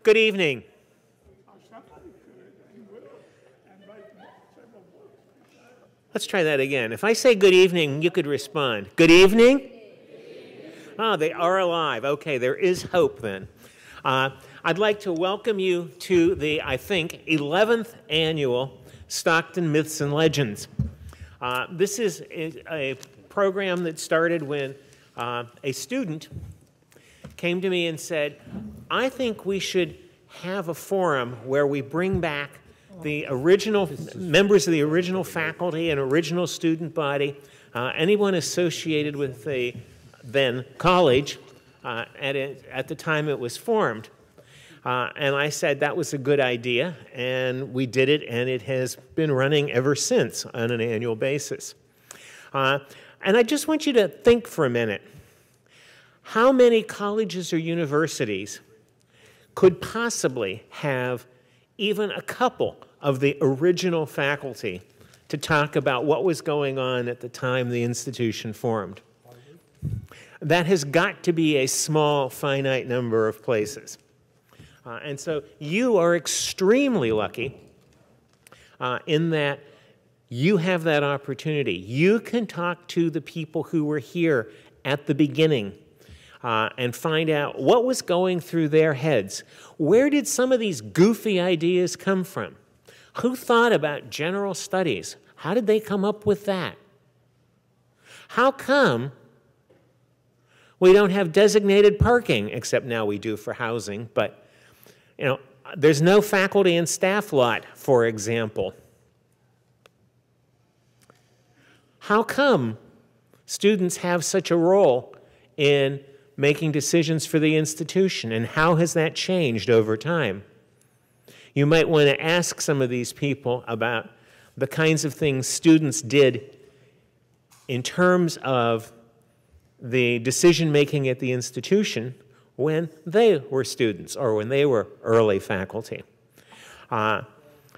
Good evening. Let's try that again. If I say good evening, you could respond. Good evening? Oh, they are alive. Okay, there is hope then. I'd like to welcome you to the, I think, 11th annual Stockton Myths and Legends. This is a program that started when a student came to me and said, I think we should have a forum where we bring back the original members of the original faculty and original student body, anyone associated with the then college at the time it was formed. And I said that was a good idea, and we did it, and it has been running ever since on an annual basis. And I just want you to think for a minute. How many colleges or universities could possibly have even a couple of the original faculty to talk about what was going on at the time the institution formed? That has got to be a small, finite number of places. And so you are extremely lucky in that you have that opportunity. You can talk to the people who were here at the beginning and find out what was going through their heads. Where did some of these goofy ideas come from? Who thought about general studies? How did they come up with that? How come we don't have designated parking, except now we do for housing, but you know, there's no faculty and staff lot, for example. How come students have such a role in making decisions for the institution, and how has that changed over time? You might want to ask some of these people about the kinds of things students did in terms of the decision-making at the institution when they were students or when they were early faculty. We're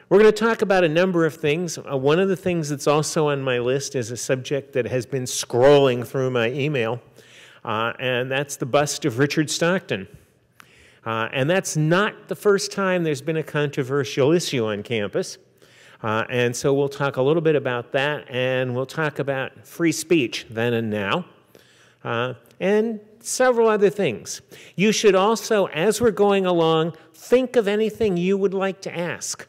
going to talk about a number of things. One of the things that's also on my list is a subject that has been scrolling through my email, and that's the bust of Richard Stockton. And that's not the first time there's been a controversial issue on campus. And so we'll talk a little bit about that, and we'll talk about free speech then and now, and several other things. You should also, as we're going along, think of anything you would like to ask.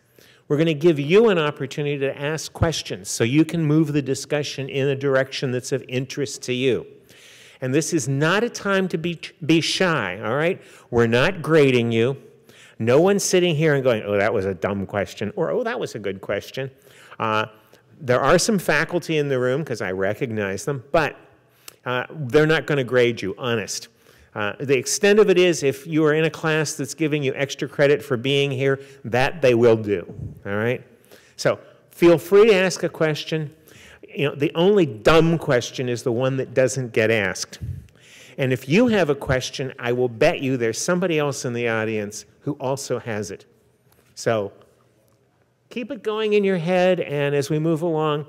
We're going to give you an opportunity to ask questions so you can move the discussion in a direction that's of interest to you. And this is not a time to be shy, all right? We're not grading you. No one's sitting here and going, oh, that was a dumb question, or oh, that was a good question. There are some faculty in the room, because I recognize them, but they're not going to grade you, honest. The extent of it is, if you are in a class that's giving you extra credit for being here, that they will do, all right? So feel free to ask a question. You know, the only dumb question is the one that doesn't get asked. And if you have a question, I will bet you there's somebody else in the audience who also has it. So keep it going in your head, and as we move along,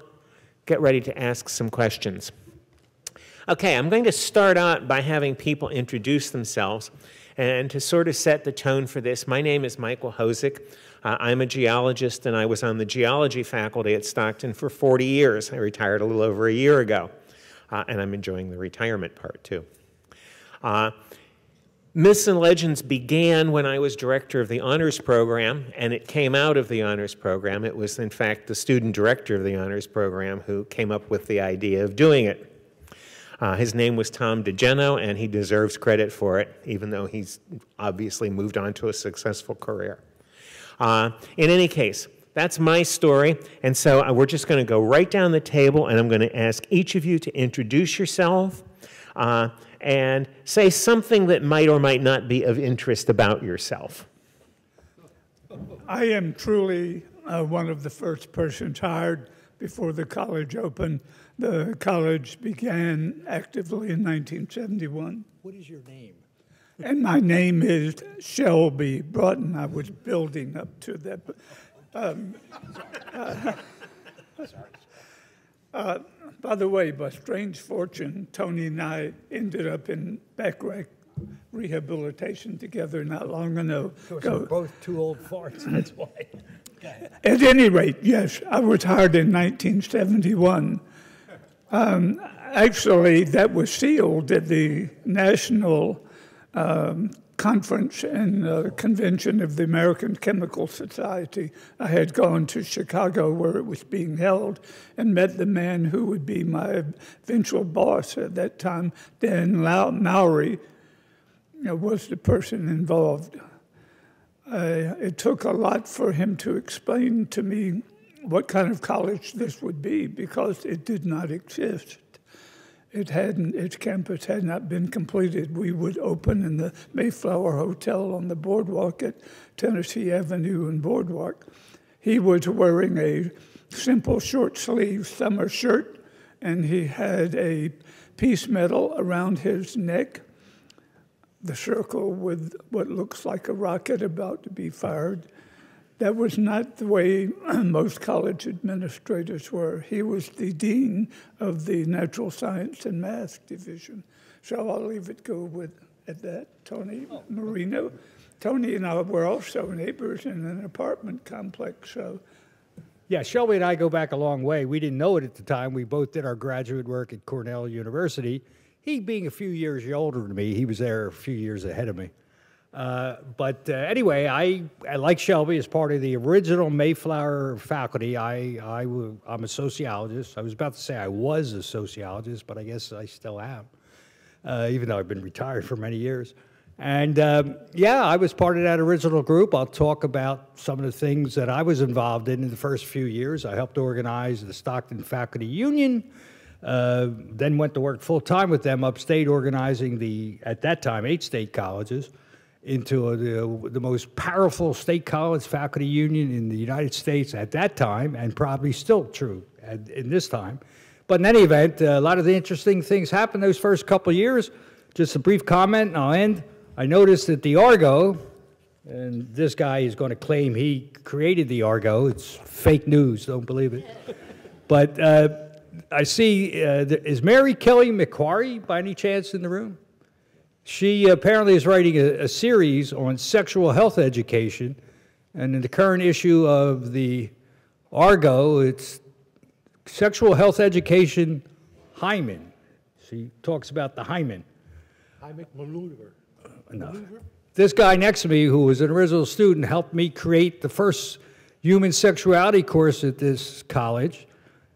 get ready to ask some questions. Okay, I'm going to start out by having people introduce themselves, and to sort of set the tone for this, my name is Michael Hosick. I'm a geologist, and I was on the geology faculty at Stockton for 40 years. I retired a little over a year ago, and I'm enjoying the retirement part, too. Myths and Legends began when I was director of the honors program, and it came out of the honors program. It was, in fact, the student director of the honors program who came up with the idea of doing it. His name was Tom DeGeno, and he deserves credit for it, even though he's obviously moved on to a successful career. In any case, that's my story, and so we're just going to go right down the table, and I'm going to ask each of you to introduce yourself and say something that might or might not be of interest about yourself. I am truly one of the first persons hired before the college opened. The college began actively in 1971. What is your name? And my name is Shelby Broughton. I was building up to that. By the way, by strange fortune, Tony and I ended up in back rehabilitation together not long ago. We're both two old farts, that's why. At any rate, yes, I was hired in 1971. Actually, that was sealed at the National Conference and Convention of the American Chemical Society. I had gone to Chicago where it was being held and met the man who would be my eventual boss at that time. Dan Mowry was the person involved. It took a lot for him to explain to me what kind of college this would be because it did not exist. Its campus had not been completed. We would open in the Mayflower Hotel on the boardwalk at Tennessee Avenue and Boardwalk. He was wearing a simple short sleeve summer shirt, and he had a peace medal around his neck, the circle with what looks like a rocket about to be fired. That was not the way most college administrators were. He was the dean of the Natural Science and Math Division. So I'll leave it go at that. Tony Marino. Tony and I were also neighbors in an apartment complex. So. Yeah, Shelby and I go back a long way. We didn't know it at the time. We both did our graduate work at Cornell University. He being a few years older than me, he was there a few years ahead of me. Anyway, I like Shelby as part of the original Mayflower faculty. I'm a sociologist. I was about to say I was a sociologist, but I guess I still am, even though I've been retired for many years. And yeah, I was part of that original group. I'll talk about some of the things that I was involved in the first few years. I helped organize the Stockton Faculty Union, then went to work full-time with them upstate, organizing at that time, 8 state colleges into the most powerful state college faculty union in the United States at that time, and probably still true in this time. But in any event, a lot of the interesting things happened those first couple of years. Just a brief comment, and I'll end. I noticed that the Argo, and this guy is going to claim he created the Argo. It's fake news, don't believe it. But I see, is Mary Kelly McQuarrie by any chance in the room? She apparently is writing a series on sexual health education, and in the current issue of the Argo, it's sexual health education hymen. She talks about the hymen. No. This guy next to me, who was an original student, helped me create the first human sexuality course at this college.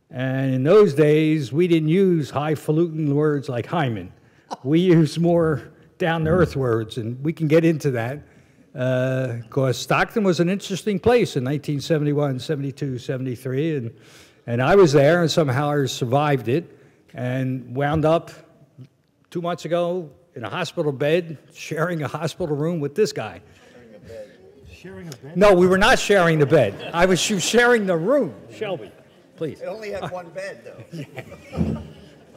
And in those days, we didn't use highfalutin words like hymen. We used more down-to-earth words, and we can get into that. Because Stockton was an interesting place in 1971, 72, 73, and I was there, and somehow I survived it, and wound up 2 months ago in a hospital bed, sharing a hospital room with this guy. Sharing a bed. Sharing a bed? No, we were not sharing the bed. She was sharing the room. Shelby, please. It only had one bed, though. Yeah.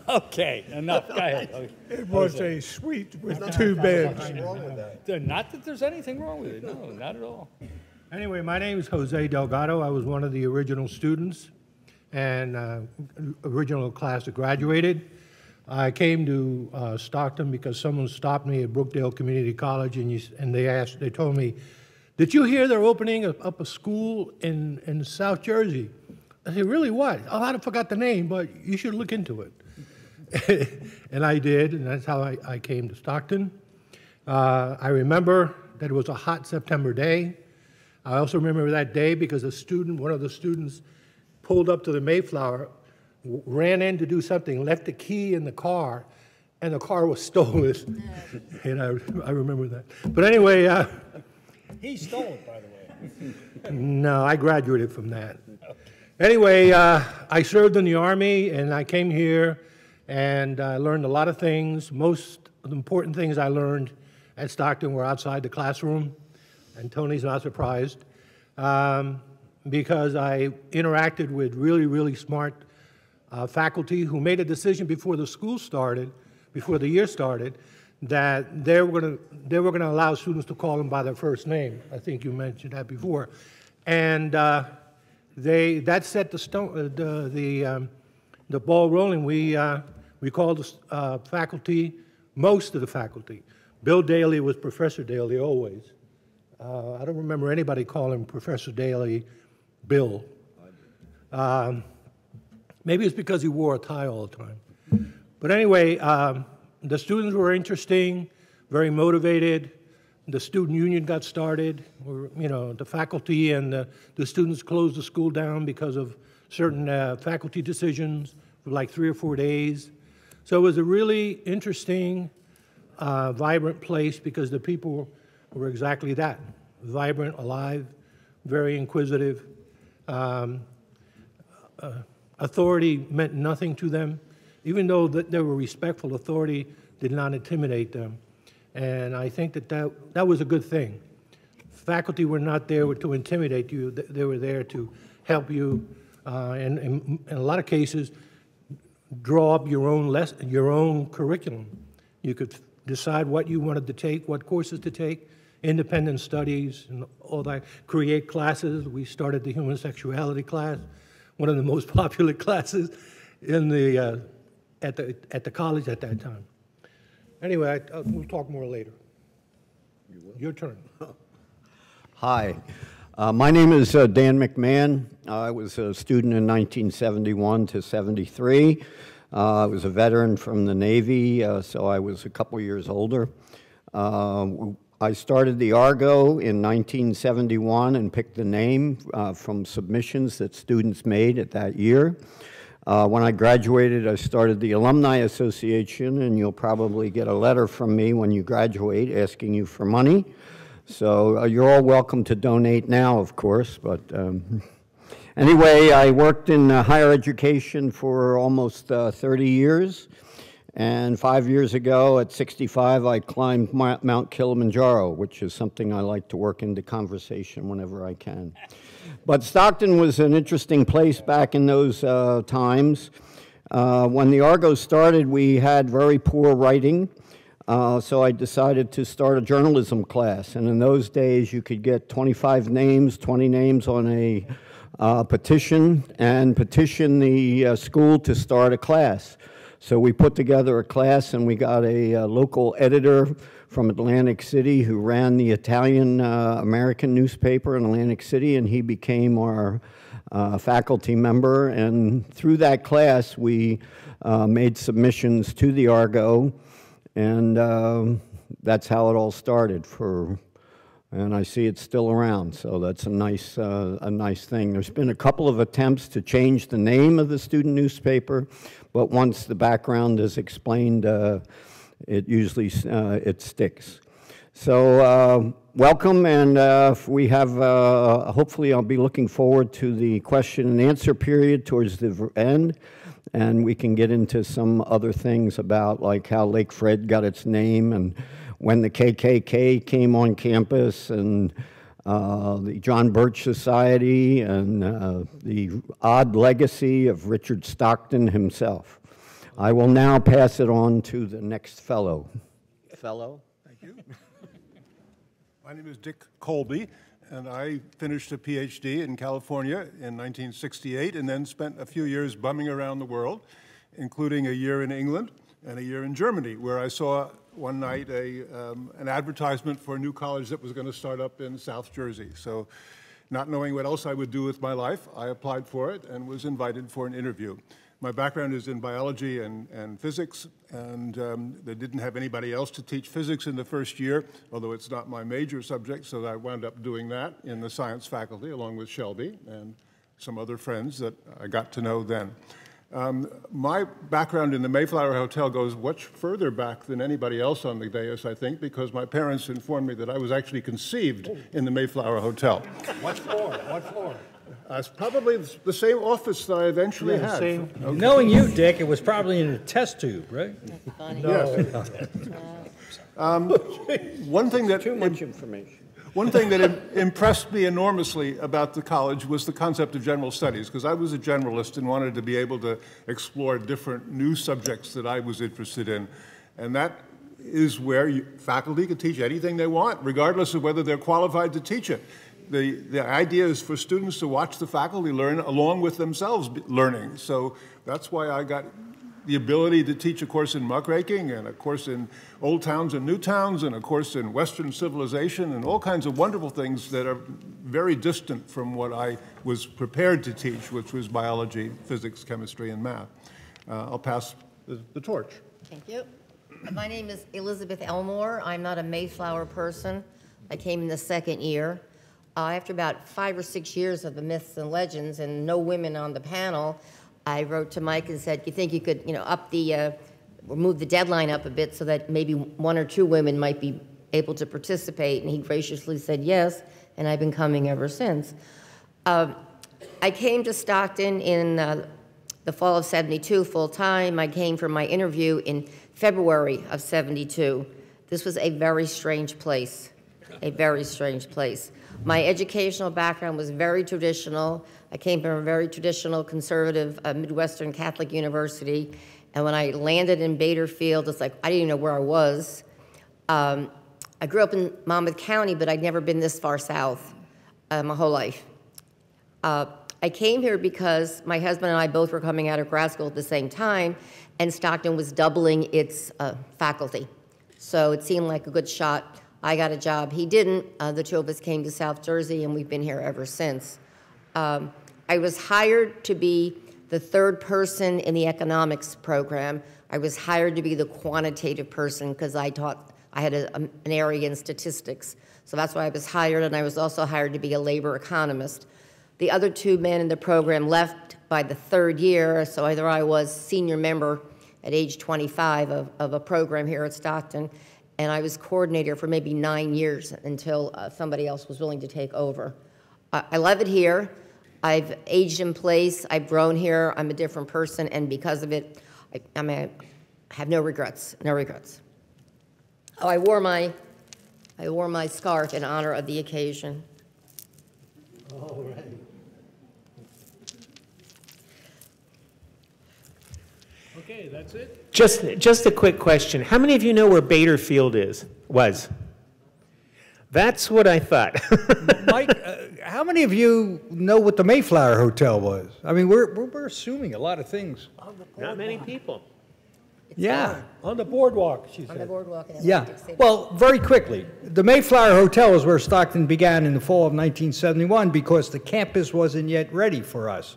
Okay, enough. Go ahead. It was a suite with 2 beds. Nothing wrong with that. Not that there's anything wrong with it. No, not at all. Anyway, my name is Jose Delgado. I was one of the original students and original class that graduated. I came to Stockton because someone stopped me at Brookdale Community College, and they told me, "Did you hear they're opening up a school in South Jersey?" I said, "Really, what?" "Oh, I forgot the name, but you should look into it." And I did, and that's how I came to Stockton. I remember that it was a hot September day. I also remember that day because one of the students pulled up to the Mayflower, ran in to do something, left the key in the car, and the car was stolen. And I remember that. But anyway. He stole it, by the way. No, I graduated from that. Anyway, I served in the Army, and I came here, and I learned a lot of things. Most of the important things I learned at Stockton were outside the classroom, and Tony's not surprised, because I interacted with really, really smart faculty who made a decision before the school started, before the year started, that they were going to allow students to call them by their first name. I think you mentioned that before, and that set the ball rolling. We called the faculty, most of the faculty, Bill Daly was Professor Daly always. I don't remember anybody calling Professor Daly Bill. Maybe it's because he wore a tie all the time. But anyway, the students were interesting, very motivated. The student union got started. The faculty and the students closed the school down because of certain faculty decisions for like 3 or 4 days. So it was a really interesting, vibrant place because the people were exactly that, vibrant, alive, very inquisitive. Authority meant nothing to them. Even though they were respectful, authority did not intimidate them. And I think that was a good thing. Faculty were not there to intimidate you. They were there to help you, and in a lot of cases, draw up your own curriculum. You could decide what you wanted to take, what courses to take, independent studies, and all that. Create classes. We started the human sexuality class, one of the most popular classes in the at the college at that time. Anyway, we'll talk more later. Your turn. Hi, my name is Dan McMahon. I was a student in 1971 to 73. I was a veteran from the Navy, so I was a couple years older. I started the Argo in 1971 and picked the name from submissions that students made at that year. When I graduated, I started the Alumni Association, and you'll probably get a letter from me when you graduate asking you for money. So you're all welcome to donate now, of course, but anyway, I worked in higher education for almost 30 years, and 5 years ago, at 65, I climbed Mount Kilimanjaro, which is something I like to work into conversation whenever I can. But Stockton was an interesting place back in those times. When the Argo started, we had very poor writing, so I decided to start a journalism class. And in those days, you could get 25 names, 20 names on a petition, and petition the school to start a class. So we put together a class, and we got a local editor from Atlantic City who ran the Italian American newspaper in Atlantic City, and he became our faculty member. And through that class, we made submissions to the Argo, and that's how it all started. And I see it's still around, so that's a nice thing. There's been a couple of attempts to change the name of the student newspaper, but once the background is explained, it usually it sticks. So welcome, and we have, hopefully I'll be looking forward to the question and answer period towards the end, and we can get into some other things about like how Lake Fred got its name, and when the KKK came on campus, and the John Birch Society, and the odd legacy of Richard Stockton himself. I will now pass it on to the next fellow. Thank you. My name is Dick Colby, and I finished a PhD in California in 1968, and then spent a few years bumming around the world, including a year in England and a year in Germany, where I saw one night an advertisement for a new college that was going to start up in South Jersey. So, not knowing what else I would do with my life, I applied for it and was invited for an interview. My background is in biology and physics, and they didn't have anybody else to teach physics in the first year, although it's not my major subject, so I wound up doing that in the science faculty along with Shelby and some other friends that I got to know then. My background in the Mayflower Hotel goes much further back than anybody else on the dais, I think, because my parents informed me that I was actually conceived in the Mayflower Hotel. What floor? What floor? It's probably the same office that I eventually had. Same. Okay. Knowing you, Dick, it was probably in a test tube, right? That's funny. Yes. One thing that Too much information. One thing that impressed me enormously about the college was the concept of general studies, because I was a generalist and wanted to be able to explore different new subjects that I was interested in. And that is where faculty can teach anything they want, regardless of whether they're qualified to teach it. The idea is for students to watch the faculty learn along with themselves learning. So that's why I got the ability to teach a course in muckraking and a course in old towns and new towns and a course in Western civilization and all kinds of wonderful things that are very distant from what I was prepared to teach, which was biology, physics, chemistry, and math. I'll pass the torch. Thank you. My name is Elizabeth Elmore. I'm not a Mayflower person. I came in the second year. After about 5 or 6 years of the myths and legends and no women on the panel, I wrote to Mike and said, you think you could, up the, move the deadline up a bit so that maybe 1 or 2 women might be able to participate? And he graciously said yes, and I've been coming ever since. I came to Stockton in the fall of '72 full time. I came for my interview in February of '72. This was a very strange place, a very strange place. My educational background was very traditional. I came from a very traditional, conservative, Midwestern Catholic university. And when I landed in Baderfield, it's like, I didn't even know where I was. I grew up in Monmouth County, but I'd never been this far south my whole life. I came here because my husband and I both were coming out of grad school at the same time, and Stockton was doubling its faculty. So it seemed like a good shot. I got a job. He didn't. The two of us came to South Jersey, and we've been here ever since. I was hired to be the third person in the economics program. I was hired to be the quantitative person because I had an area in statistics. So that's why I was hired, and I was also hired to be a labor economist. The other 2 men in the program left by the 3rd year, so either I was senior member at age 25 of a program here at Stockton, and I was coordinator for maybe 9 years until somebody else was willing to take over. I love it here. I've aged in place. I've grown here. I'm a different person, and because of it, I have no regrets. No regrets. Oh, I wore my scarf in honor of the occasion. All right. Okay, that's it. Just a quick question. How many of you know where Baderfield was? That's what I thought. Mike, how many of you know what the Mayflower Hotel was? I mean, we're assuming a lot of things. Not many people. Yeah. On the boardwalk, she said. On the boardwalk in Yeah. Atlantic City. Well, very quickly, the Mayflower Hotel is where Stockton began in the fall of 1971 because the campus wasn't yet ready for us.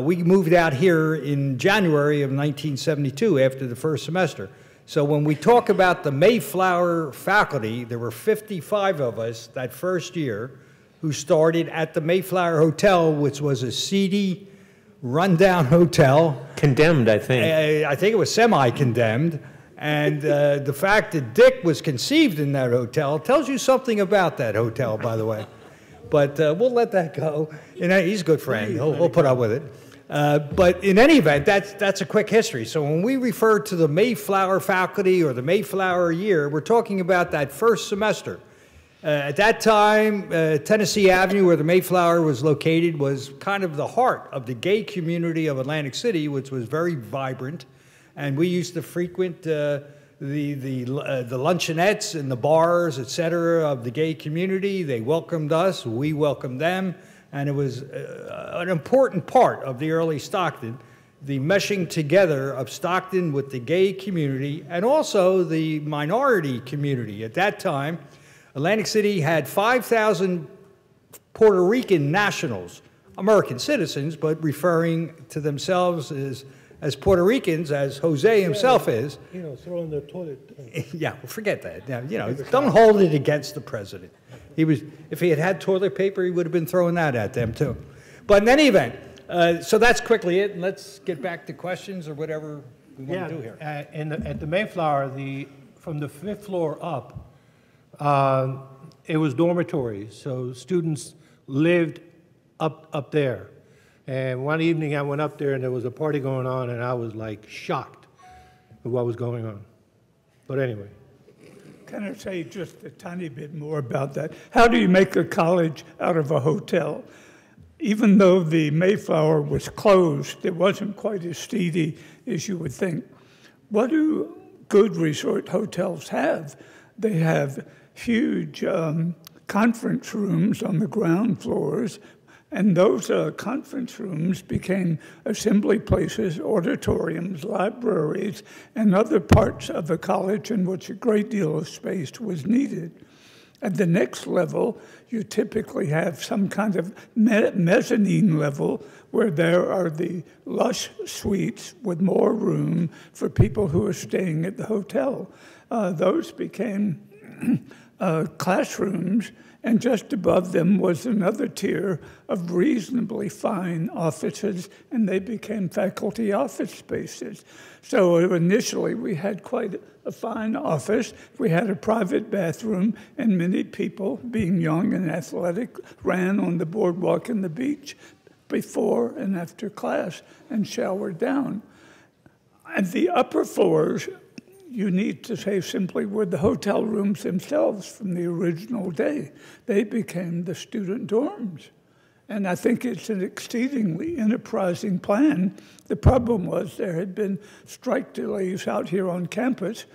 We moved out here in January of 1972 after the first semester. So when we talk about the Mayflower faculty, there were 55 of us that first year who started at the Mayflower Hotel, which was a seedy, rundown hotel. Condemned, I think. I think it was semi-condemned. And the fact that Dick was conceived in that hotel tells you something about that hotel, by the way. But we'll let that go. And he's a good friend. We'll put up with it. But in any event, that's a quick history. So when we refer to the Mayflower faculty or the Mayflower year, we're talking about that first semester. At that time, Tennessee Avenue, where the Mayflower was located, was kind of the heart of the gay community of Atlantic City, which was very vibrant. And we used to frequent the luncheonettes and the bars, et cetera, of the gay community. They welcomed us, we welcomed them, and it was an important part of the early Stockton, the meshing together of Stockton with the gay community and also the minority community. At that time, Atlantic City had 5,000 Puerto Rican nationals, American citizens, but referring to themselves as Puerto Ricans, as Jose himself is. You know, throwing the toilet. Yeah, well, forget that. Now, you know, don't hold it against the president. If he had had toilet paper, he would have been throwing that at them too. But in any event, so that's quickly it. And let's get back to questions or whatever we want to do here. At the Mayflower, from the 5th floor up, it was dormitories, so students lived up there. And one evening I went up there and there was a party going on and I was like shocked at what was going on. But anyway. Can I say just a tiny bit more about that? How do you make a college out of a hotel? Even though the Mayflower was closed, it wasn't quite as steady as you would think. What do good resort hotels have? They have huge conference rooms on the ground floors, And those conference rooms became assembly places, auditoriums, libraries, and other parts of the college in which a great deal of space was needed. At the next level, you typically have some kind of mezzanine level where there are the lush suites with more room for people who are staying at the hotel. Those became classrooms, and just above them was another tier of reasonably fine offices, and they became faculty office spaces. So initially we had quite a fine office. We had a private bathroom, and many people, being young and athletic, ran on the boardwalk and the beach before and after class and showered down. And the upper floors, you need to say simply, were the hotel rooms themselves from the original day. They became the student dorms. And I think it's an exceedingly enterprising plan. The problem was there had been strike delays out here on campus.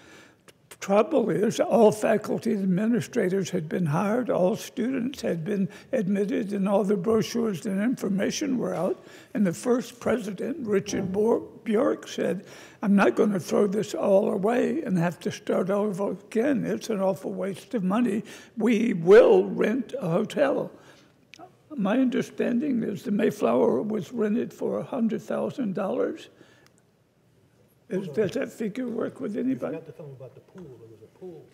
The trouble is all faculty and administrators had been hired, all students had been admitted, and all the brochures and information were out. And the first president, Richard Bjork, said, I'm not going to throw this all away and have to start over again. It's an awful waste of money. We will rent a hotel. My understanding is the Mayflower was rented for $100,000. Does that figure work with anybody? I forgot to tell them about the pool. There was a pool.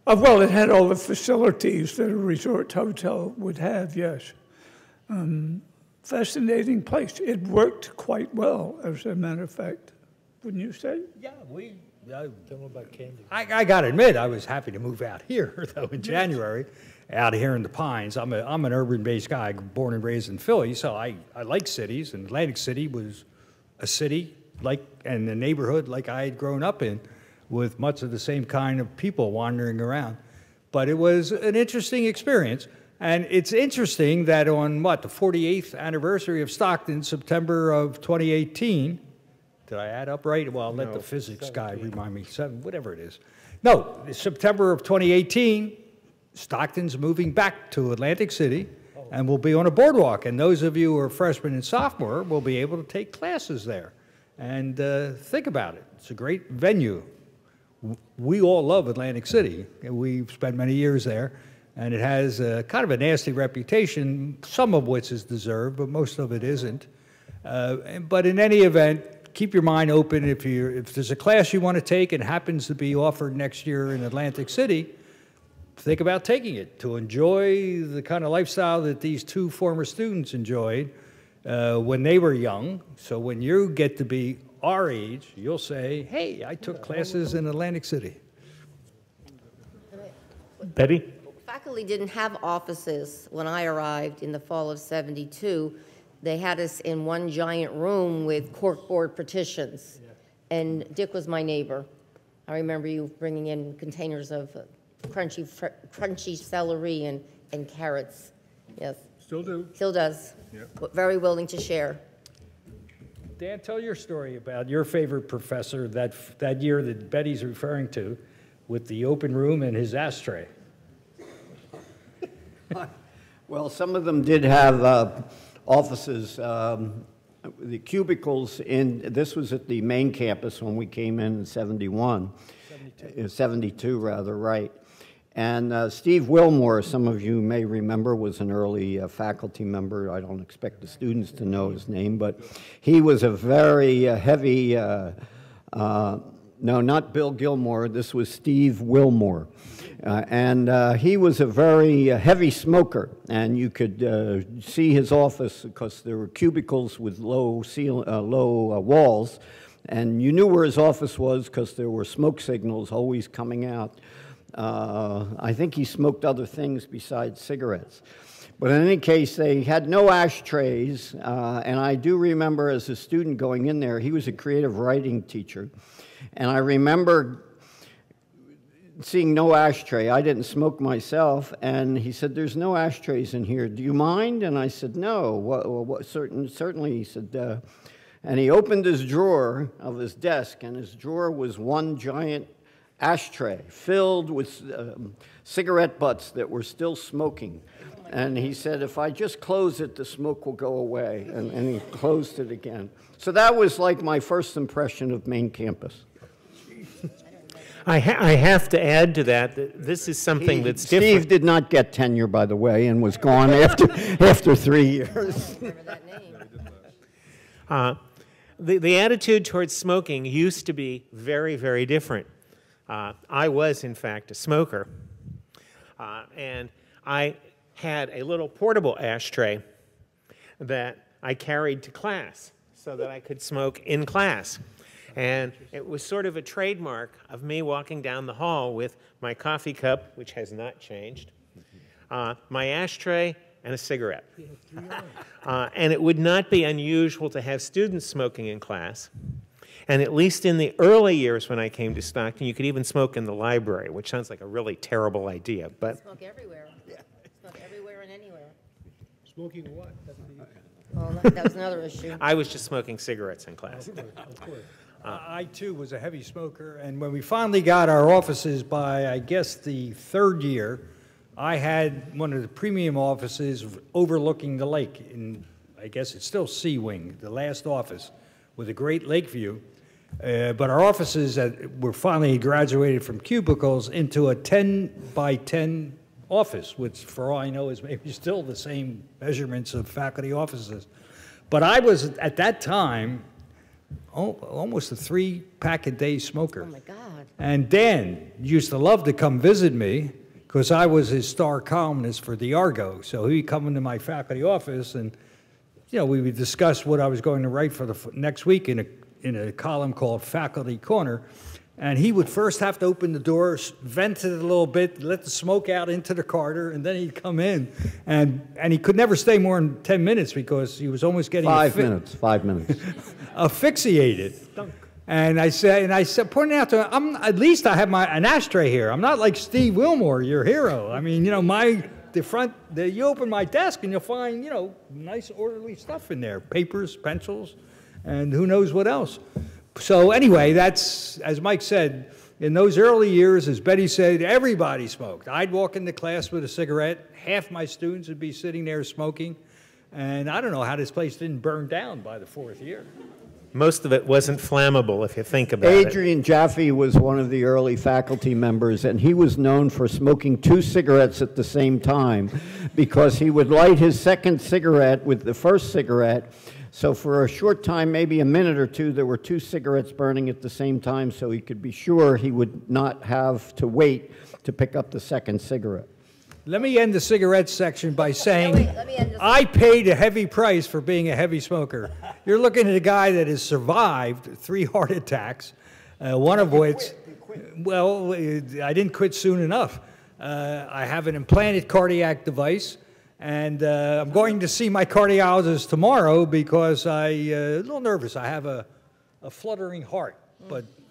Well, it had all the facilities that a resort hotel would have, yes. Fascinating place. It worked quite well, as a matter of fact. Wouldn't you say? Yeah, Tell them about candy. I got to admit, I was happy to move out here, though, in January, out here in the Pines. I'm an urban-based guy, born and raised in Philly, so I like cities, and Atlantic City was a city, and a neighborhood like I had grown up in, with much of the same kind of people wandering around. But it was an interesting experience. And it's interesting that on, the 48th anniversary of Stockton, September of 2018, did I add up right? Well, let the physics 17. Guy remind me, whatever it is. No, September of 2018, Stockton's moving back to Atlantic City and will be on a boardwalk. And those of you who are freshmen and sophomore will be able to take classes there. And think about it. It's a great venue. We all love Atlantic City. We've spent many years there. And it has kind of a nasty reputation, some of which is deserved, but most of it isn't. But in any event, keep your mind open. If there's a class you want to take and happens to be offered next year in Atlantic City, think about taking it to enjoy the kind of lifestyle that these two former students enjoyed when they were young. So when you get to be our age, you'll say, hey, I took classes in Atlantic City. Betty? Faculty didn't have offices when I arrived in the fall of '72. They had us in one giant room with corkboard partitions. And Dick was my neighbor. I remember you bringing in containers of crunchy celery and carrots. Yes. Still do. Still does. Yep. Very willing to share. Dan, tell your story about your favorite professor that year that Betty's referring to with the open room and his ashtray. Well, some of them did have offices, the cubicles this was at the main campus when we came in 71. 72 rather, right. And Steve Wilmore, some of you may remember, was an early faculty member. I don't expect the students to know his name, but he was a very heavy, no, not Bill Gilmore, this was Steve Wilmore. And he was a very heavy smoker, and you could see his office because there were cubicles with low walls, and you knew where his office was because there were smoke signals always coming out. I think he smoked other things besides cigarettes. But in any case, they had no ashtrays, and I do remember as a student going in there, he was a creative writing teacher, and I remember seeing no ashtray. I didn't smoke myself, and he said, there's no ashtrays in here. Do you mind? And I said, no. Certainly, he said, and he opened his drawer of his desk, and his drawer was one giant ashtray filled with cigarette butts that were still smoking. And he said, if I just close it, the smoke will go away. And he closed it again. So that was like my first impression of Main campus. I have to add to that this is something that's different. Steve did not get tenure, by the way, and was gone after 3 years. Remember that name. The attitude towards smoking used to be very, very different. I was, in fact, a smoker. And I had a little portable ashtray that I carried to class so that I could smoke in class. And it was sort of a trademark of me walking down the hall with my coffee cup, which has not changed, my ashtray, and a cigarette. And it would not be unusual to have students smoking in class. And at least in the early years when I came to Stockton, you could even smoke in the library, which sounds like a really terrible idea. But Smoke everywhere. Yeah. Smoke everywhere and anywhere. Smoking what? Well, that was another issue. I was just smoking cigarettes in class. Of course. I, too, was a heavy smoker, and when we finally got our offices by, I guess, the third year, I had one of the premium offices overlooking the lake, in, I guess it's still Sea Wing, the last office, with a great lake view. But our offices were finally graduated from cubicles into a 10 by 10 office, which, for all I know, is maybe still the same measurements of faculty offices. But I was, at that time, almost a 3-pack-a-day smoker. Oh, my God. And Dan used to love to come visit me because I was his star columnist for the Argo. So he'd come into my faculty office and, you know, we would discuss what I was going to write for the next week in a column called Faculty Corner. And he would first have to open the door, vent it a little bit, let the smoke out into the corridor, and then he'd come in. And he could never stay more than 10 minutes because he was almost getting 5 minutes, 5 minutes. asphyxiated. And I said, pointing out to him, at least I have an ashtray here. I'm not like Steve Wilmore, your hero. I mean, you know, you open my desk and you'll find, you know, nice orderly stuff in there, papers, pencils, and who knows what else. So anyway, that's, as Mike said, in those early years, as Betty said, everybody smoked. I'd walk into class with a cigarette. Half my students would be sitting there smoking. And I don't know how this place didn't burn down by the 4th year. Most of it wasn't flammable, if you think about it. Adrienne Jaffe was one of the early faculty members, and he was known for smoking 2 cigarettes at the same time because he would light his second cigarette with the first cigarette. So for a short time, maybe a minute or two, there were 2 cigarettes burning at the same time so he could be sure he would not have to wait to pick up the second cigarette. Let me end the cigarette section by saying let me end this. I paid a heavy price for being a heavy smoker. You're looking at a guy that has survived 3 heart attacks, one of which, well, I didn't quit soon enough. I have an implanted cardiac device, and I'm going to see my cardiologist tomorrow because I'm a little nervous. I have a fluttering heart,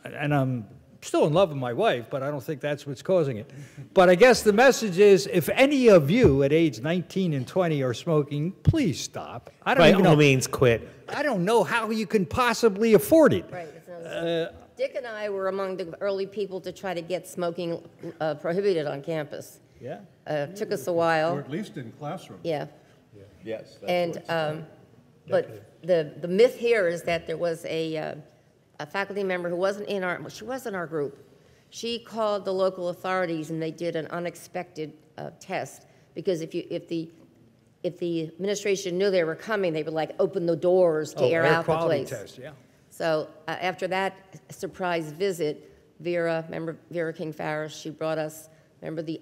and I'm still in love with my wife, but I don't think that's what's causing it. But I guess the message is, if any of you at age 19 and 20 are smoking, please stop. I don't By even know. all means, quit. I don't know how you can possibly afford it. Right. Dick and I were among the early people to try to get smoking prohibited on campus. Yeah. Took us a while. Or at least in classrooms. Yeah. Yes. And, but the myth here is that there was a faculty member who wasn't in she was in our group. She called the local authorities and they did an unexpected test because if the administration knew they were coming, they would like open the doors to air out the place. Test, yeah. So after that surprise visit, remember Vera King Farris, she brought us, remember the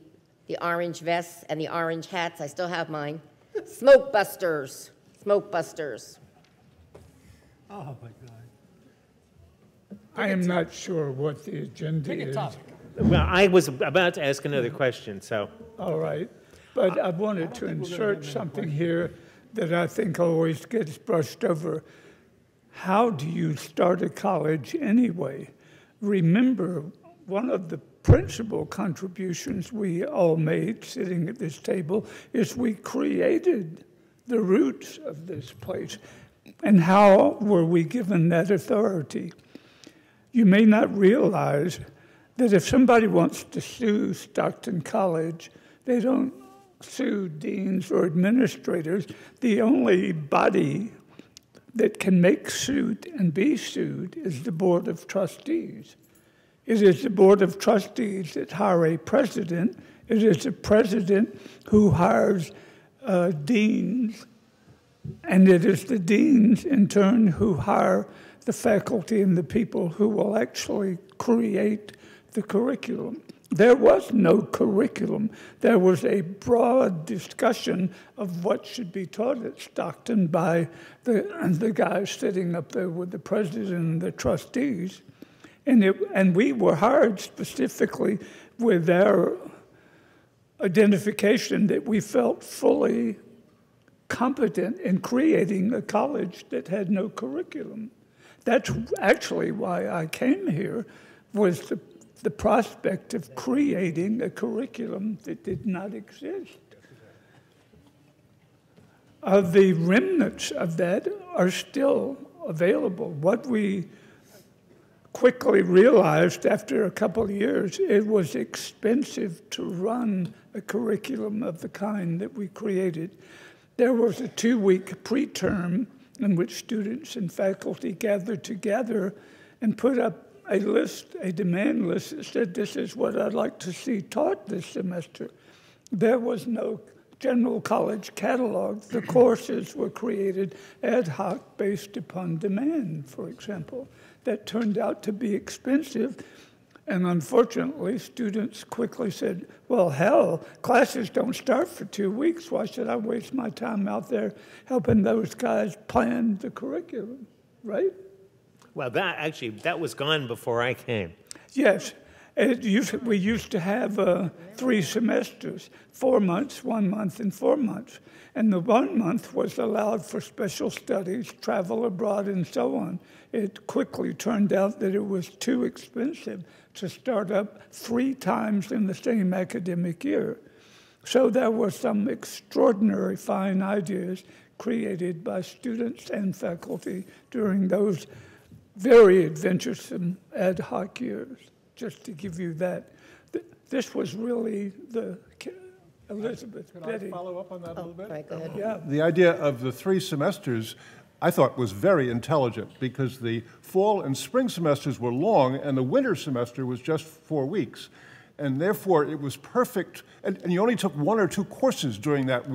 orange vests and the orange hats? I still have mine. Smoke busters. Smoke busters. Oh, my God. I am not sure what the agenda is. Well, I was about to ask another question, so. All right. But I wanted to insert something here that I think always gets brushed over. How do you start a college anyway? Remember, one of the principal contributions we all made sitting at this table is we created the roots of this place. And how were we given that authority? You may not realize that if somebody wants to sue Stockton College, they don't sue deans or administrators. The only body that can make suit and be sued is the Board of Trustees. It is the Board of Trustees that hire a president. It is the president who hires deans, and it is the deans in turn who hire the faculty and the people who will actually create the curriculum. There was no curriculum. There was a broad discussion of what should be taught at Stockton by the guys sitting up there with the president and the trustees. And we were hired specifically with our identification that we felt fully competent in creating a college that had no curriculum. That's actually why I came here, was the prospect of creating a curriculum that did not exist. The remnants of that are still available. What we quickly realized after a couple of years, it was expensive to run a curriculum of the kind that we created. There was a 2-week preterm in which students and faculty gathered together and put up a list, a demand list that said, this is what I'd like to see taught this semester. There was no general college catalog. The courses were created ad hoc based upon demand, for example. That turned out to be expensive. And unfortunately, students quickly said, well, hell, classes don't start for 2 weeks. Why should I waste my time out there helping those guys plan the curriculum, right? Well, that was gone before I came. Yes. We used to have 3 semesters, 4 months, 1 month, and 4 months. And the 1 month was allowed for special studies, travel abroad, and so on. It quickly turned out that it was too expensive to start up 3 times in the same academic year. So there were some extraordinary fine ideas created by students and faculty during those very adventuresome ad hoc years. Just to give you that, this was really the Elizabeth. Can I follow up on that a little bit? Right, go ahead. Yeah. The idea of the 3 semesters, I thought, was very intelligent because the fall and spring semesters were long and the winter semester was just 4 weeks. And therefore, it was perfect. And you only took 1 or 2 courses during that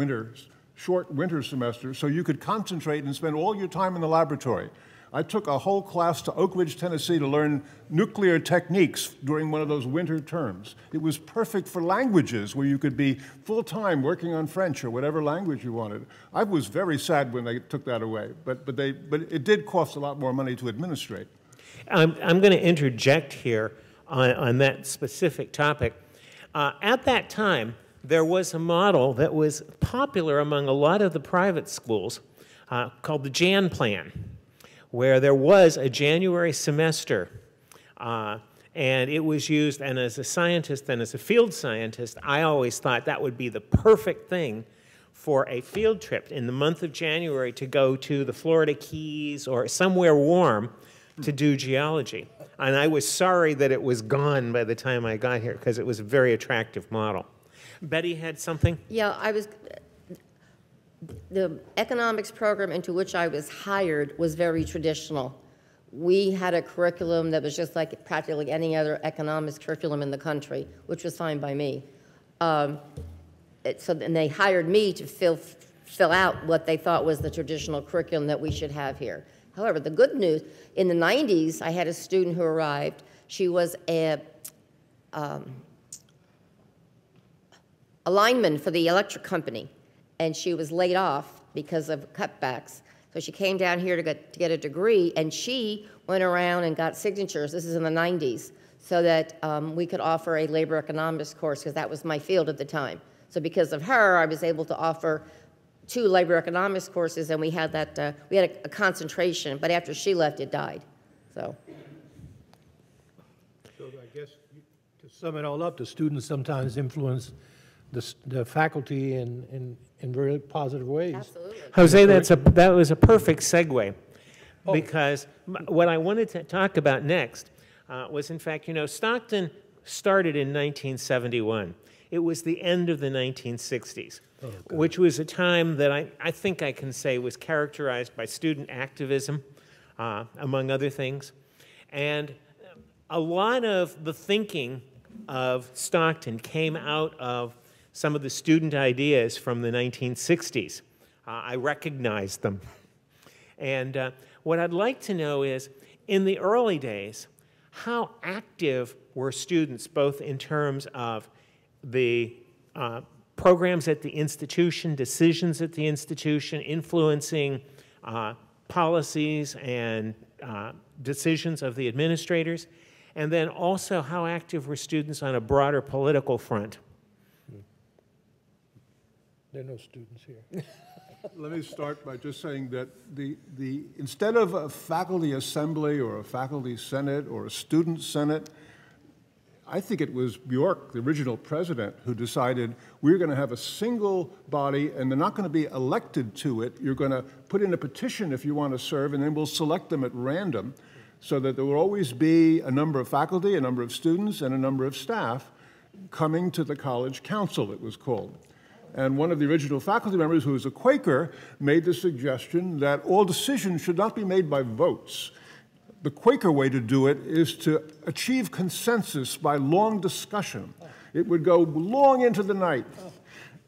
short winter semester, so you could concentrate and spend all your time in the laboratory. I took a whole class to Oak Ridge, Tennessee to learn nuclear techniques during one of those winter terms. It was perfect for languages where you could be full-time working on French or whatever language you wanted. I was very sad when they took that away, but it did cost a lot more money to administrate. I'm going to interject here on that specific topic. At that time, there was a model that was popular among a lot of the private schools called the Jan Plan, where there was a January semester, and it was used, and as a scientist and as a field scientist, I always thought that would be the perfect thing for a field trip in the month of January to go to the Florida Keys or somewhere warm to do geology. And I was sorry that it was gone by the time I got here, because it was a very attractive model. Betty had something? Yeah, the economics program into which I was hired was very traditional. We had a curriculum that was just like practically any other economics curriculum in the country, which was fine by me. So then they hired me to fill out what they thought was the traditional curriculum that we should have here. However, the good news, in the 90s, I had a student who arrived. She was a lineman for the electric company, and she was laid off because of cutbacks. So she came down here to get a degree, and she went around and got signatures, this is in the 90s, so that we could offer a labor economics course, because that was my field at the time. So because of her, I was able to offer 2 labor economics courses, and we had that, we had a concentration, but after she left, it died, so. So I guess to sum it all up, the students sometimes influence the faculty in very positive ways. Absolutely. Jose, that was a perfect segue, because what I wanted to talk about next was, in fact, Stockton started in 1971. It was the end of the 1960s, which was a time that I think I can say was characterized by student activism, among other things. And a lot of the thinking of Stockton came out of some of the student ideas from the 1960s. I recognized them. And what I'd like to know is, in the early days, how active were students, both in terms of the programs at the institution, decisions at the institution, influencing policies and decisions of the administrators, and then also how active were students on a broader political front? There are no students here. Let me start by just saying that instead of a faculty assembly or a faculty senate or a student senate, I think it was Bjork, the original president, who decided we're going to have a single body and they're not going to be elected to it. You're going to put in a petition if you want to serve, and then we'll select them at random so that there will always be a number of faculty, a number of students, and a number of staff coming to the college council, it was called. And one of the original faculty members, who was a Quaker, made the suggestion that all decisions should not be made by votes. The Quaker way to do it is to achieve consensus by long discussion. It would go long into the night.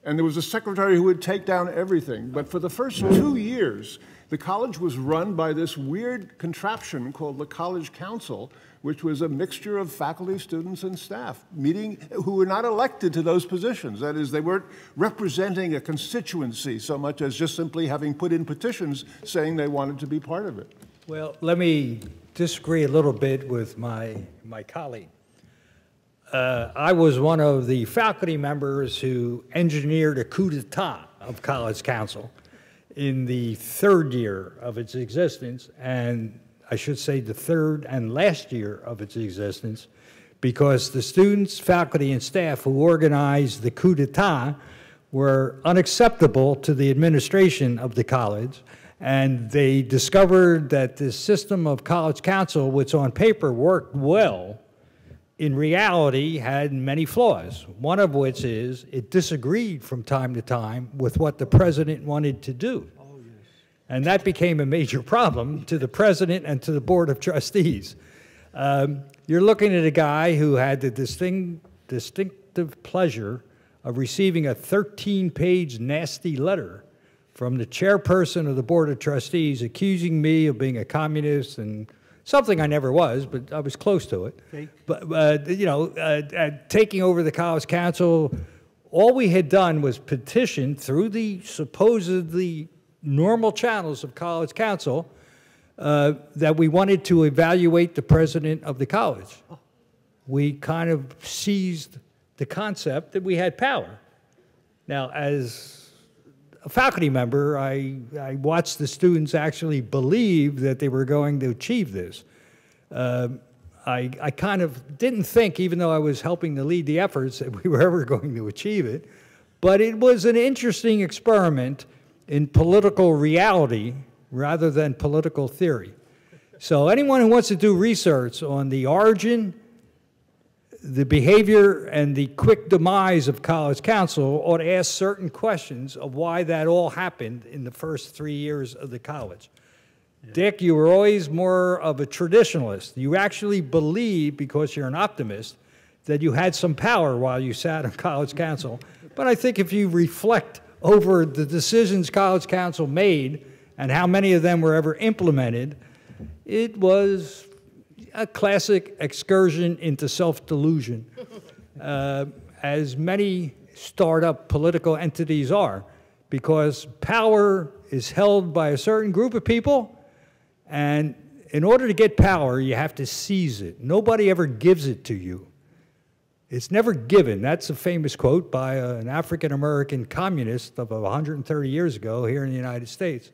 And there was a secretary who would take down everything. But for the first 2 years, the college was run by this weird contraption called the College Council, which was a mixture of faculty, students, and staff meeting who were not elected to those positions. That is, they weren't representing a constituency so much as just simply having put in petitions saying they wanted to be part of it. Well, let me disagree a little bit with my colleague. I was one of the faculty members who engineered a coup d'etat of College Council in the third year of its existence, and I should say the third and last year of its existence, because the students, faculty, and staff who organized the coup d'etat were unacceptable to the administration of the college, and they discovered that the system of College Council, which on paper worked well, in reality had many flaws, one of which is it disagreed from time to time with what the president wanted to do. Oh, yes. And that became a major problem to the president and to the board of trustees. You're looking at a guy who had the distinctive pleasure of receiving a 13-page nasty letter from the chairperson of the board of trustees accusing me of being a communist and something I never was, but I was close to it. Okay. But, you know, taking over the College Council, all we had done was petition through the supposedly normal channels of College Council that we wanted to evaluate the president of the college. We kind of seized the concept that we had power. Now, as a faculty member, I watched the students actually believe that they were going to achieve this. I kind of didn't think, even though I was helping to lead the efforts, that we were ever going to achieve it. But it was an interesting experiment in political reality rather than political theory. So anyone who wants to do research on the origin, the behavior, and the quick demise of College Council ought to ask certain questions of why that all happened in the first 3 years of the college. Yeah. Dick, you were always more of a traditionalist. You actually believe, because you're an optimist, that you had some power while you sat on College Council. But I think if you reflect over the decisions College Council made and how many of them were ever implemented, it was a classic excursion into self-delusion, as many startup political entities are, because power is held by a certain group of people, and in order to get power, you have to seize it. Nobody ever gives it to you. It's never given. That's a famous quote by an African-American communist of 130 years ago here in the United States.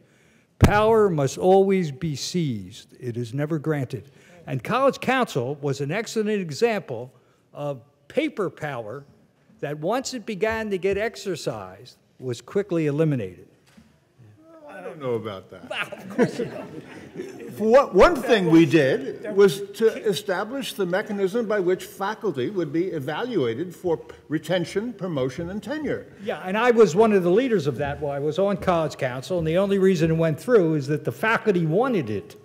Power must always be seized. It is never granted. And College Council was an excellent example of paper power that once it began to get exercised was quickly eliminated. I don't don't know about that. Wow, of course you don't. One thing we did was to establish the mechanism by which faculty would be evaluated for retention, promotion, and tenure. Yeah, and I was one of the leaders of that while I was on college council, and the only reason it went through is that the faculty wanted it.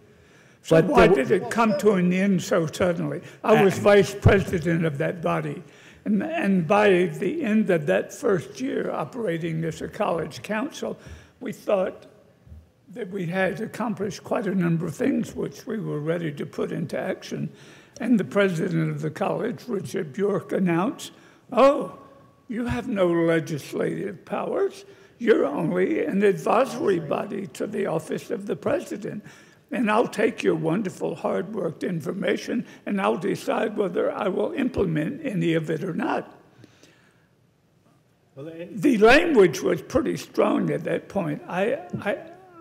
So But why the- did it come to an end so suddenly? I was vice president of that body. And by the end of that first year operating as a college council, we thought that we had accomplished quite a number of things which we were ready to put into action. And the president of the college, Richard Bjork, announced, "Oh, you have no legislative powers. You're only an advisory body to the office of the president. And I'll take your wonderful hard-worked information and I'll decide whether I will implement any of it or not." The language was pretty strong at that point.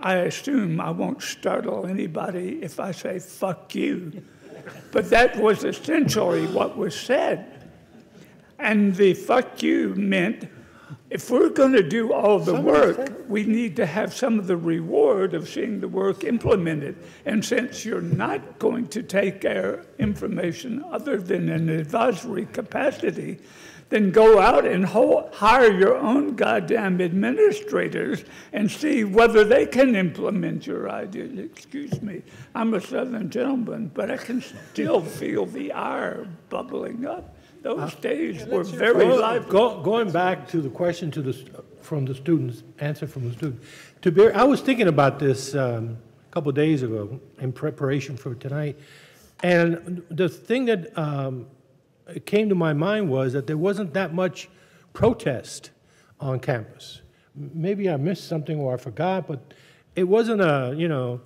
I assume I won't startle anybody if I say, "fuck you." But that was essentially what was said. And the "fuck you" meant, if we're going to do all the work, we need to have some of the reward of seeing the work implemented. And since you're not going to take our information other than in an advisory capacity, then go out and hire your own goddamn administrators and see whether they can implement your ideas. Excuse me, I'm a Southern gentleman, but I can still feel the ire bubbling up. Those days were very lively. Going back to the question from the students, answer from the student. I was thinking about this a couple of days ago in preparation for tonight, and the thing that came to my mind was that there wasn't that much protest on campus. Maybe I missed something or I forgot, but it wasn't a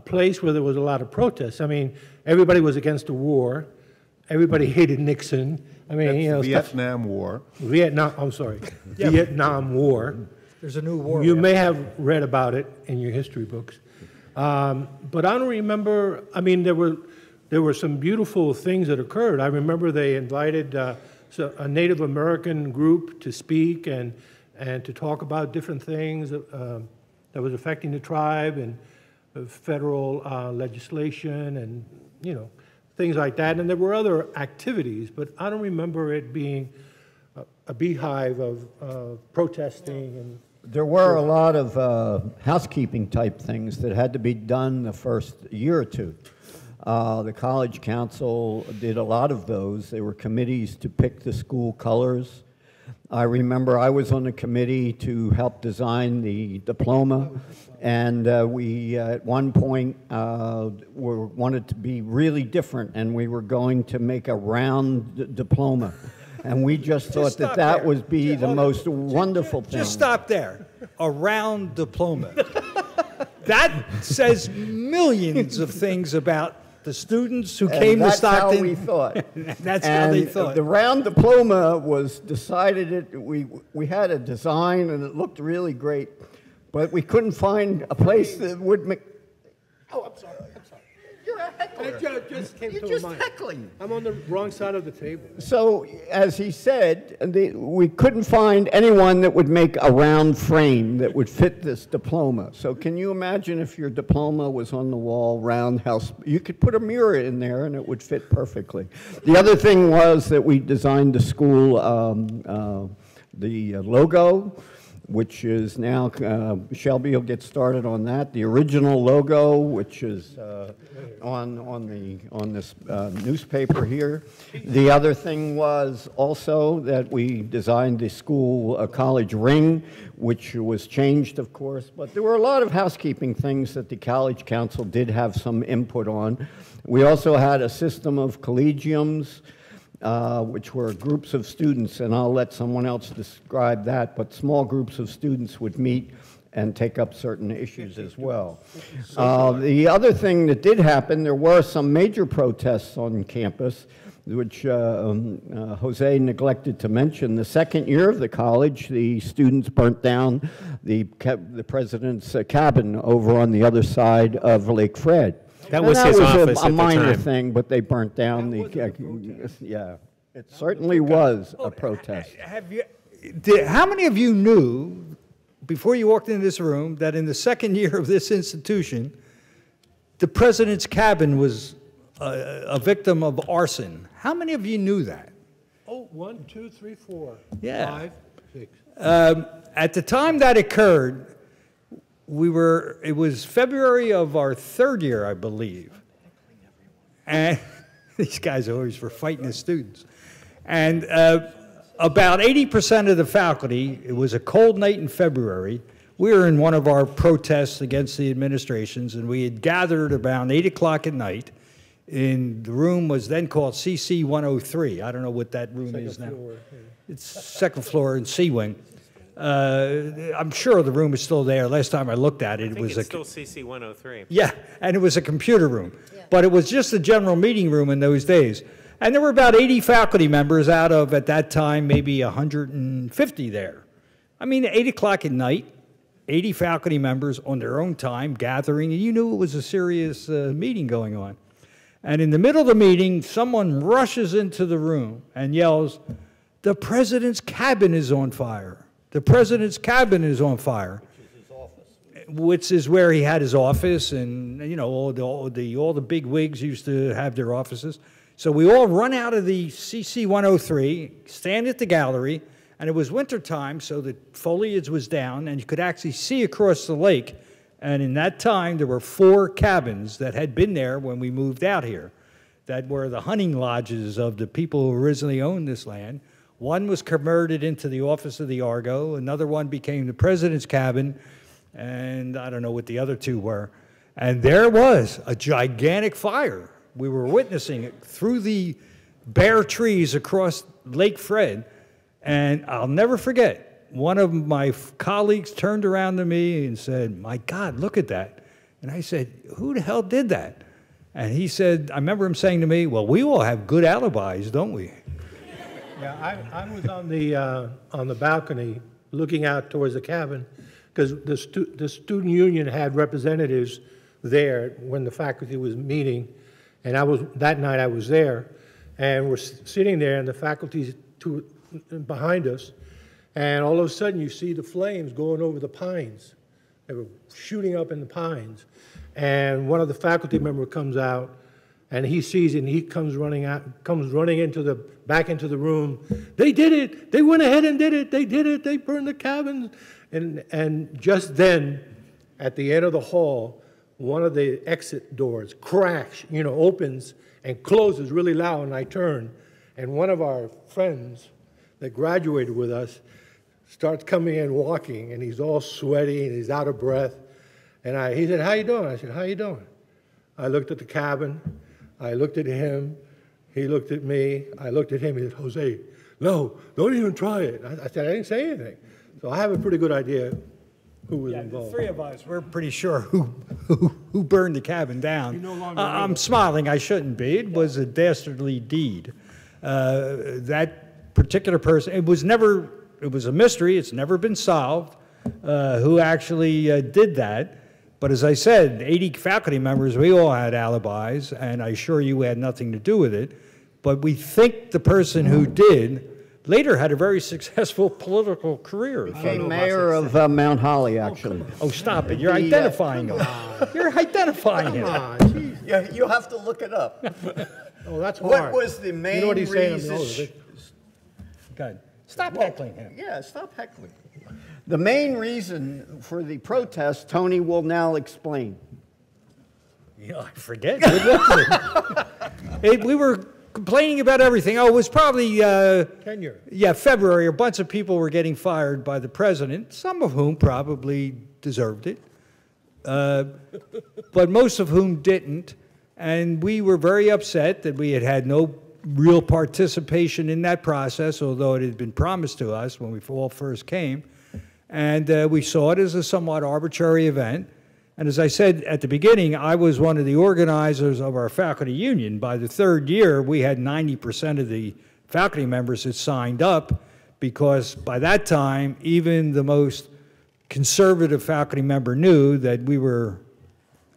place where there was a lot of protests. I mean, everybody was against the war. Everybody hated Nixon. I mean, That's the Vietnam War. I'm sorry, Vietnam War. There's a new war. You may have read about it in your history books. But I don't remember, I mean, there were some beautiful things that occurred. I remember they invited a Native American group to speak and to talk about different things that was affecting the tribe and federal legislation and, things like that. And there were other activities, but I don't remember it being a beehive of protesting. And There were a lot of housekeeping type things that had to be done the first year or two. The college council did a lot of those. There were committees to pick the school colors. I remember I was on a committee to help design the diploma, and we at one point wanted to be really different, and we were going to make a round diploma. And we just thought that would be the most wonderful thing. Just stop there. A round diploma. That says millions of things about the students who came to Stockton. That's how we thought. That's how they thought. The round diploma was decided. We had a design, and it looked really great, but we couldn't find a place that would make. Oh, I'm sorry. You're a heckler. just came You're to just mind. heckling. I'm on the wrong side of the table. So, as he said, we couldn't find anyone that would make a round frame that would fit this diploma. So can you imagine if your diploma was on the wall, round house? You could put a mirror in there and it would fit perfectly. The other thing was that we designed the school, the logo, which is now, Shelby will get started on that. The original logo, which is on this newspaper here. The other thing was also that we designed the school college ring, which was changed, of course. But there were a lot of housekeeping things that the college council did have some input on. We also had a system of collegiums, which were groups of students, and I'll let someone else describe that, but small groups of students would meet and take up certain issues as well. The other thing that did happen, there were some major protests on campus, which Jose neglected to mention. The second year of the college, the students burnt down the president's cabin over on the other side of Lake Fred. That was his office a at the minor time. thing, but they burnt down yeah. It certainly was a protest. How many of you knew before you walked into this room, that in the second year of this institution, the president's cabin was a victim of arson. How many of you knew that? Oh, 1, 2, 3, 4, Yeah. 5, 6. At the time that occurred, it was February of our third year, I believe. And these guys always were fighting the students. And about 80% of the faculty, it was a cold night in February, we were in one of our protests against the administrations, and we had gathered around 8 o'clock at night. In the room was then called CC 103. I don't know what that room is now. Floor, yeah. It's second floor in C Wing. I'm sure the room is still there. Last time I looked at it, I think it's still CC 103. yeah, and it was a computer room. But it was just a general meeting room in those days. And there were about 80 faculty members out of, at that time, maybe 150 there. I mean, 8 o'clock at night, 80 faculty members on their own time gathering, and you knew it was a serious meeting going on. And in the middle of the meeting, someone rushes into the room and yells, "The president's cabin is on fire. The president's cabin is on fire." Which is where he had his office, and you know all the big wigs used to have their offices. So we all run out of the CC 103, stand at the gallery, and it was wintertime, so the foliage was down, and you could actually see across the lake. And in that time, there were 4 cabins that had been there when we moved out here, that were the hunting lodges of the people who originally owned this land. One was converted into the office of the Argo. Another one became the president's cabin. And I don't know what the other 2 were. And there was a gigantic fire. We were witnessing it through the bare trees across Lake Fred. And I'll never forget, one of my colleagues turned around to me and said, "My God, look at that." And I said, "Who the hell did that?" And he said, I remember him saying to me, "Well, we all have good alibis, don't we?" Yeah, I was on the balcony looking out towards the cabin because the student union had representatives there when the faculty was meeting, and that night I was there, and we're sitting there, and the faculty's behind us, and all of a sudden you see the flames going over the pines. They were shooting up in the pines, and one of the faculty members comes out, and he sees it, and he comes running back into the room. "They did it! They went ahead and did it! They did it! They burned the cabins!" And just then, at the end of the hall, one of the exit doors cracks, opens and closes really loud, and I turn, and one of our friends that graduated with us starts coming in walking, and he's all sweaty, and he's out of breath, and he said, "How you doing?" I said, "How you doing?" I looked at the cabin, I looked at him, he looked at me, I looked at him, he said, "Jose, no, don't even try it." I said, "I didn't say anything." So I have a pretty good idea who was involved. The 3 of us, we're pretty sure who burned the cabin down. I'm smiling, I shouldn't be. It was a dastardly deed. That particular person, it was a mystery, it's never been solved, who actually did that. But as I said, 80 faculty members, we all had alibis, and I assure you we had nothing to do with it. But we think the person who did later had a very successful political career. Became mayor of Mount Holly, actually. Oh, stop it. You're identifying him. You're identifying him. Yeah, you have to look it up. Oh, that's hard. What was the main You know what he's saying? reason? Good. Stop heckling him. Yeah, stop heckling. The main reason for the protest, Tony will now explain. Yeah, I forget. What was it? We were complaining about everything. Oh, it was probably Tenure. Yeah, February. A bunch of people were getting fired by the president, some of whom probably deserved it, but most of whom didn't. And we were very upset that we had had no real participation in that process, although it had been promised to us when we all first came. And we saw it as a somewhat arbitrary event. And as I said at the beginning, I was one of the organizers of our faculty union. By the 3rd year, we had 90% of the faculty members that signed up, because by that time, even the most conservative faculty member knew that we were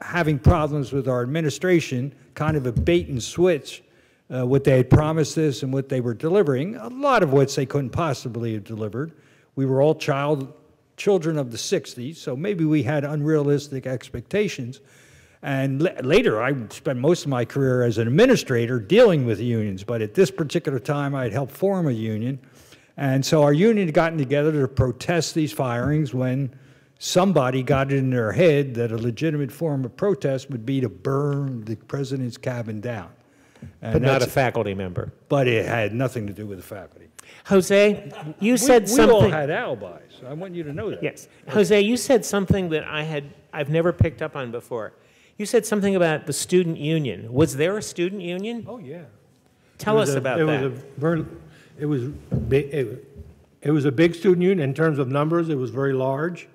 having problems with our administration, kind of a bait and switch, what they had promised us and what they were delivering, a lot of which they couldn't possibly have delivered. We were all child children of the 60s, so maybe we had unrealistic expectations. And later, I spent most of my career as an administrator dealing with unions, but at this particular time, I had helped form a union. And so our union had gotten together to protest these firings when somebody got it in their head that a legitimate form of protest would be to burn the president's cabin down. And But not a faculty member. But it had nothing to do with the faculty. Jose, you said We something. all had alibis. I want you to know that. Yes. Jose, you said something that I've never picked up on before. You said something about the student union. Was there a student union? Oh, yeah. Tell us about that. It was a big student union in terms of numbers. It was very large.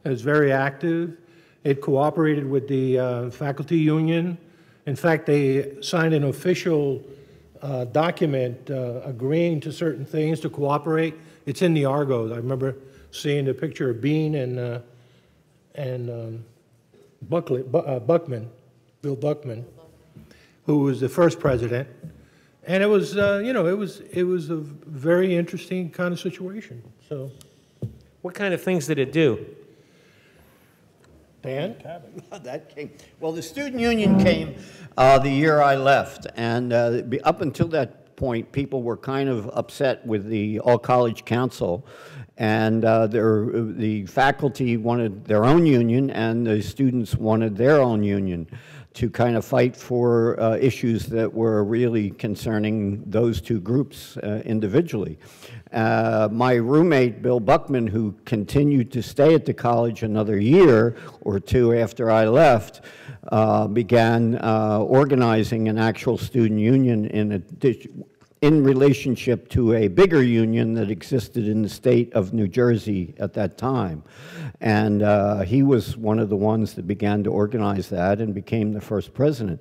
It was very active. It cooperated with the faculty union. In fact, they signed an official document agreeing to certain things to cooperate. It's in the Argos. I remember seeing the picture of Bean and Buckman, Bill Buckman, who was the first president. And it was, it was a very interesting kind of situation. So, What kind of things did it do? Dan? That came. Well, the student union came the year I left, and up until that point, people were kind of upset with the all-college council, and the faculty wanted their own union, and the students wanted their own union to kind of fight for issues that were really concerning those two groups individually. My roommate, Bill Buckman, who continued to stay at the college another year or two after I left, began organizing an actual student union in relationship to a bigger union that existed in the state of New Jersey at that time. And he was one of the ones that began to organize that and became the first president.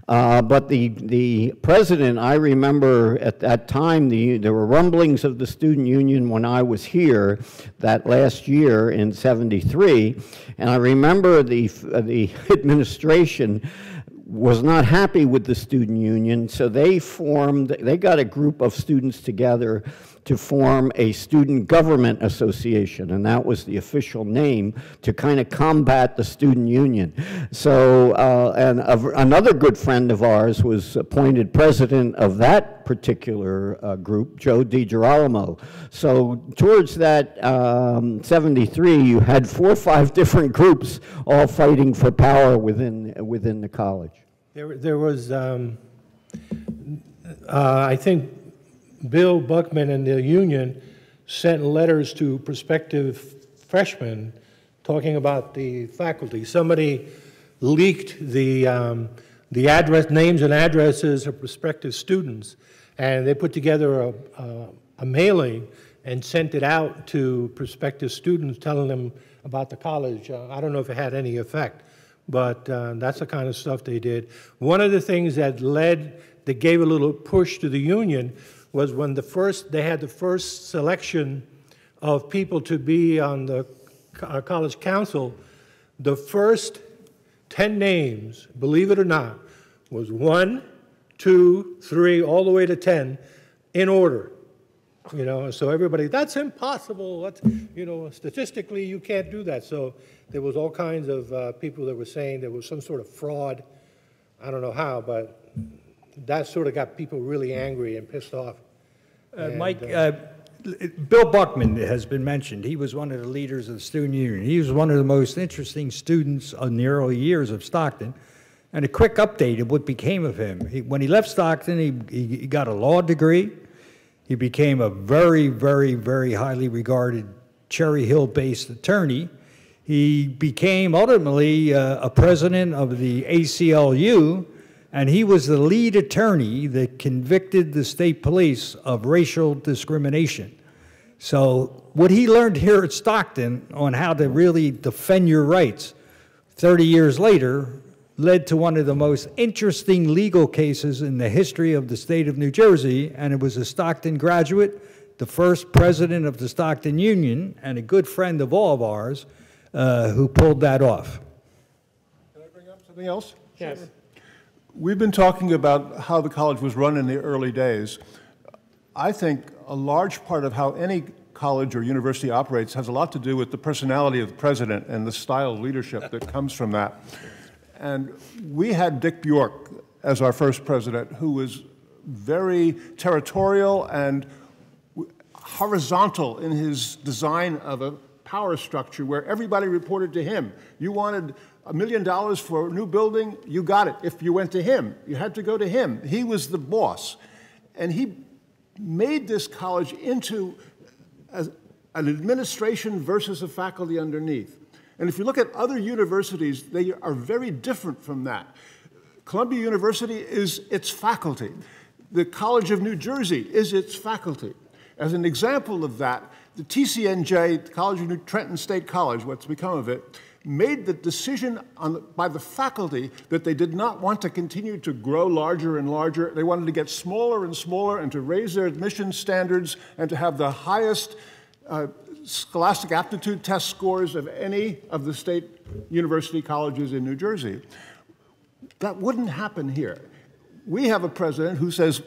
But the president, I remember at that time, there were rumblings of the student union when I was here that last year in '73, and I remember the administration was not happy with the student union, so they got a group of students together to form a student government association, and that was the official name to kind of combat the student union. So, another good friend of ours was appointed president of that particular group, Joe DiGirolamo. So towards that 73, you had 4 or 5 different groups all fighting for power within the college. There was, I think, Bill Buckman and the union sent letters to prospective freshmen talking about the faculty. Somebody leaked the names and addresses of prospective students, and they put together a mailing and sent it out to prospective students telling them about the college. I don't know if it had any effect, but that's the kind of stuff they did. One of the things that gave a little push to the union was when they had the first selection of people to be on the college council. The first 10 names, believe it or not, was 1, 2, 3, all the way to 10 in order. So everybody, that's impossible. Statistically, you can't do that. So there was all kinds of people that were saying there was some sort of fraud. I don't know how, but that sort of got people really angry and pissed off. Mike, Bill Buckman has been mentioned. He was one of the leaders of the student union. He was one of the most interesting students in the early years of Stockton. And a quick update of what became of him. When he left Stockton, he got a law degree. He became a very, very, very highly regarded Cherry Hill-based attorney. He became ultimately a president of the ACLU, and he was the lead attorney that convicted the state police of racial discrimination. So what he learned here at Stockton on how to really defend your rights 30 years later led to one of the most interesting legal cases in the history of the state of New Jersey, and it was a Stockton graduate, the first president of the Stockton Union, and a good friend of all of ours, who pulled that off. Can I bring up something else? Yes. We've been talking about how the college was run in the early days. I think a large part of how any college or university operates has a lot to do with the personality of the president and the style of leadership that comes from that. And we had Dick Bjork as our first president, who was very territorial and horizontal in his design of a power structure where everybody reported to him. You wanted $1 million for a new building, you got it. If you went to him, you had to go to him. He was the boss. And he made this college into an administration versus a faculty underneath. And if you look at other universities, they are very different from that. Columbia University is its faculty. The College of New Jersey is its faculty. As an example of that, the TCNJ, the College of New Trenton State College, what's become of it, made the decision by the faculty that they did not want to continue to grow larger and larger. They wanted to get smaller and smaller and to raise their admission standards and to have the highest scholastic aptitude test scores of any of the state university colleges in New Jersey. That wouldn't happen here. We have a president who says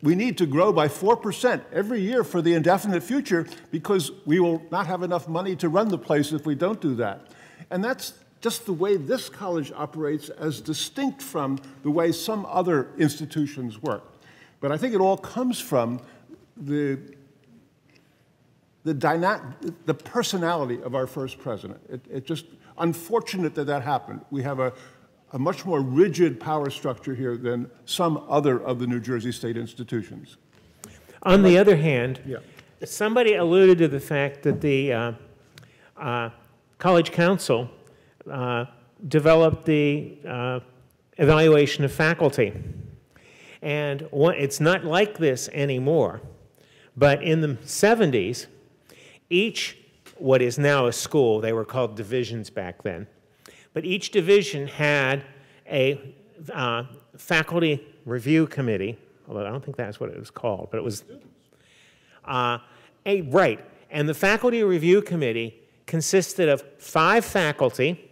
we need to grow by 4% every year for the indefinite future because we will not have enough money to run the place if we don't do that. And that's just the way this college operates, as distinct from the way some other institutions work. But I think it all comes from the personality of our first president. It's just unfortunate that that happened. We have a much more rigid power structure here than some other of the New Jersey state institutions. On the other hand, somebody alluded to the fact that the College Council developed the evaluation of faculty. And it's not like this anymore, but in the 70s, each, what is now a school, they were called divisions back then, but each division had a faculty review committee, although I don't think that's what it was called, but it was, right, and the faculty review committee consisted of 5 faculty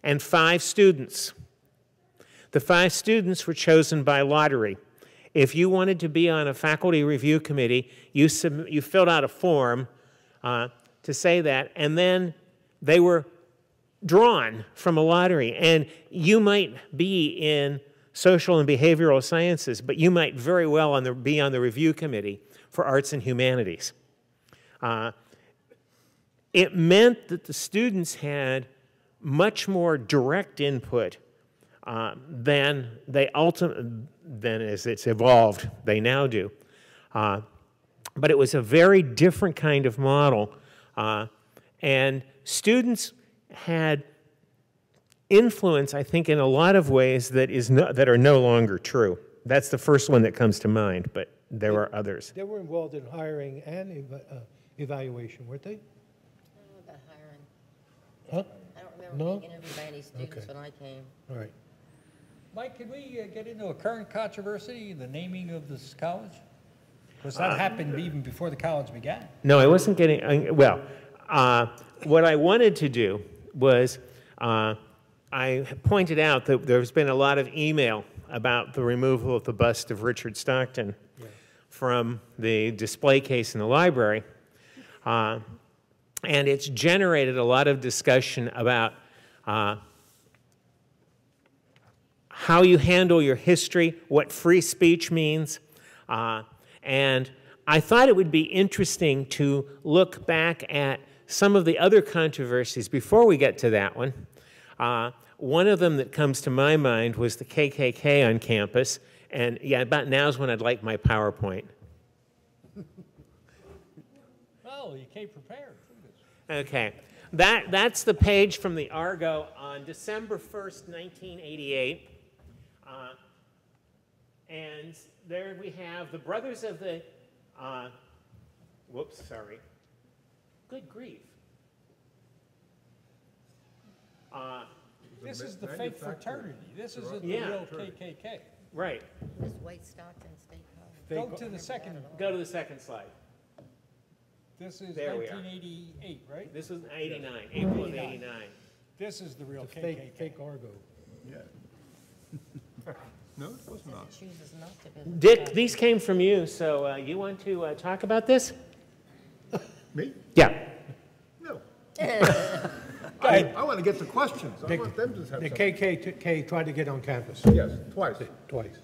and 5 students. The 5 students were chosen by lottery. If you wanted to be on a faculty review committee, you filled out a form to say that, and then they were drawn from a lottery. And you might be in social and behavioral sciences, but you might very well be on the review committee for arts and humanities. It meant that the students had much more direct input than as it's evolved, they now do. But it was a very different kind of model. And students had influence, I think, in a lot of ways that are no longer true. That's the first one that comes to mind, but there were others. They were involved in hiring and evaluation, weren't they? About hiring. Huh? I don't remember being interviewed by any students when I came. All right. Mike, can we get into a current controversy, the naming of this college? Because that happened even before the college began. No, I wasn't getting, well, what I wanted to do was, I pointed out that there's been a lot of email about the removal of the bust of Richard Stockton from the display case in the library. And it's generated a lot of discussion about how you handle your history, what free speech means. And I thought it would be interesting to look back at some of the other controversies before we get to that one. One of them that comes to my mind was the KKK on campus. And yeah, about now's when I'd like my PowerPoint. Well, you came prepared. Okay. That's the page from the Argo on December 1st, 1988. And there we have the brothers of the, whoops, sorry. Good grief. This is the fake fraternity. This isn't the real KKK. Right. This White Stockton State College. Go to the second. Go to the second slide. This is There we are. 1988, right? This was 89, April of 89. This is the real KKK. Fake Argo. Yeah. No, it was not. It chooses not to be. Dick, these came from you, so you want to talk about this? Me? Yeah. No. I want to get to questions. I want them to have The something. KKK tried to get on campus. Yes, twice. Twice.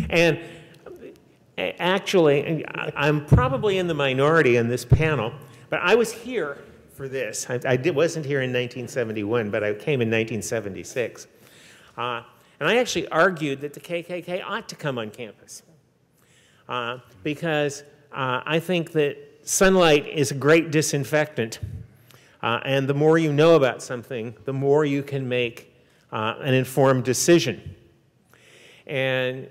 And actually, I'm probably in the minority in this panel, but I was here for this. Wasn't here in 1971, but I came in 1976. And I actually argued that the KKK ought to come on campus because I think that sunlight is a great disinfectant. And the more you know about something, the more you can make an informed decision. And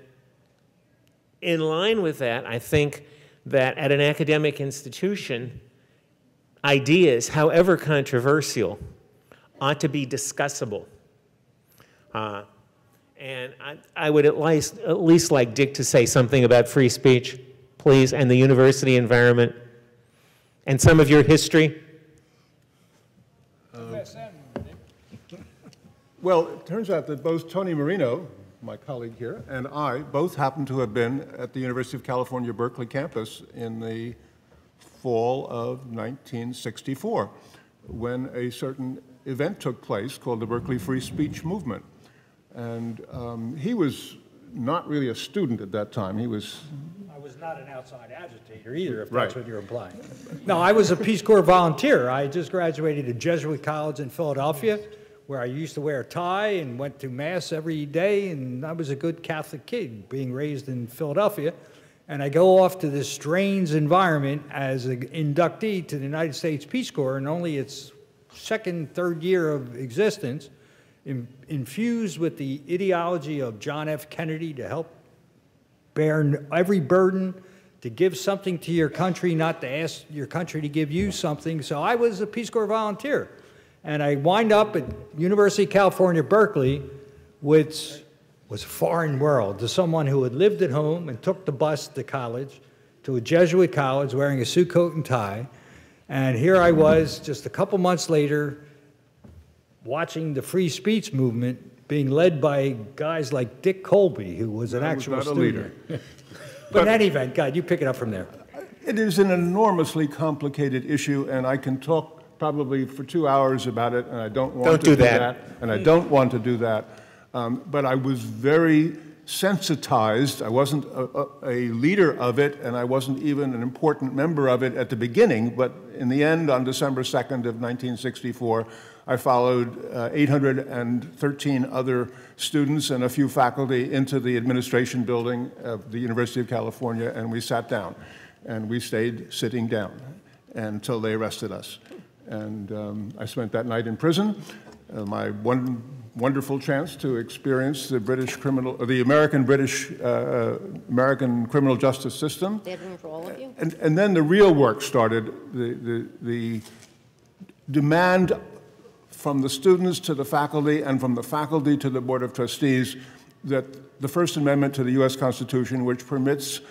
in line with that, I think that at an academic institution, ideas, however controversial, ought to be discussable. And I would at least like Dick to say something about free speech, please, and the university environment, and some of your history. Well, it turns out that both Tony Marino, my colleague here, and I both happen to have been at the University of California, Berkeley campus in the fall of 1964, when a certain event took place called the Berkeley Free Speech Movement. And he was not really a student at that time. I was not an outside agitator either, if Right. that's what you're implying. No, I was a Peace Corps volunteer. I just graduated at Jesuit College in Philadelphia, where I used to wear a tie and went to Mass every day, and I was a good Catholic kid being raised in Philadelphia. And I go off to this strange environment as an inductee to the United States Peace Corps, and only its second, third year of existence, infused with the ideology of John F. Kennedy to help bear every burden, to give something to your country, not to ask your country to give you something. So I was a Peace Corps volunteer. And I wind up at University of California, Berkeley, which was a foreign world to someone who had lived at home and took the bus to college, to a Jesuit college, wearing a suit coat and tie. And here I was, just a couple months later, watching the free speech movement being led by guys like Dick Colby, who was an actual student. leader. But in any event, God, you pick it up from there. It is an enormously complicated issue, and I can talk probably for 2 hours about it, and I don't want to do that. And I don't want to do that. But I was very sensitized. I wasn't a leader of it, and I wasn't even an important member of it at the beginning. But in the end, on December 2nd of 1964, I followed 813 other students and a few faculty into the administration building of the University of California, and we sat down. And we stayed sitting down until they arrested us. And I spent that night in prison. My wonderful chance to experience the American criminal justice system. They had room for all of you? And then the real work started. The demand from the students to the faculty and from the faculty to the Board of Trustees that the First Amendment to the U.S. Constitution, which permits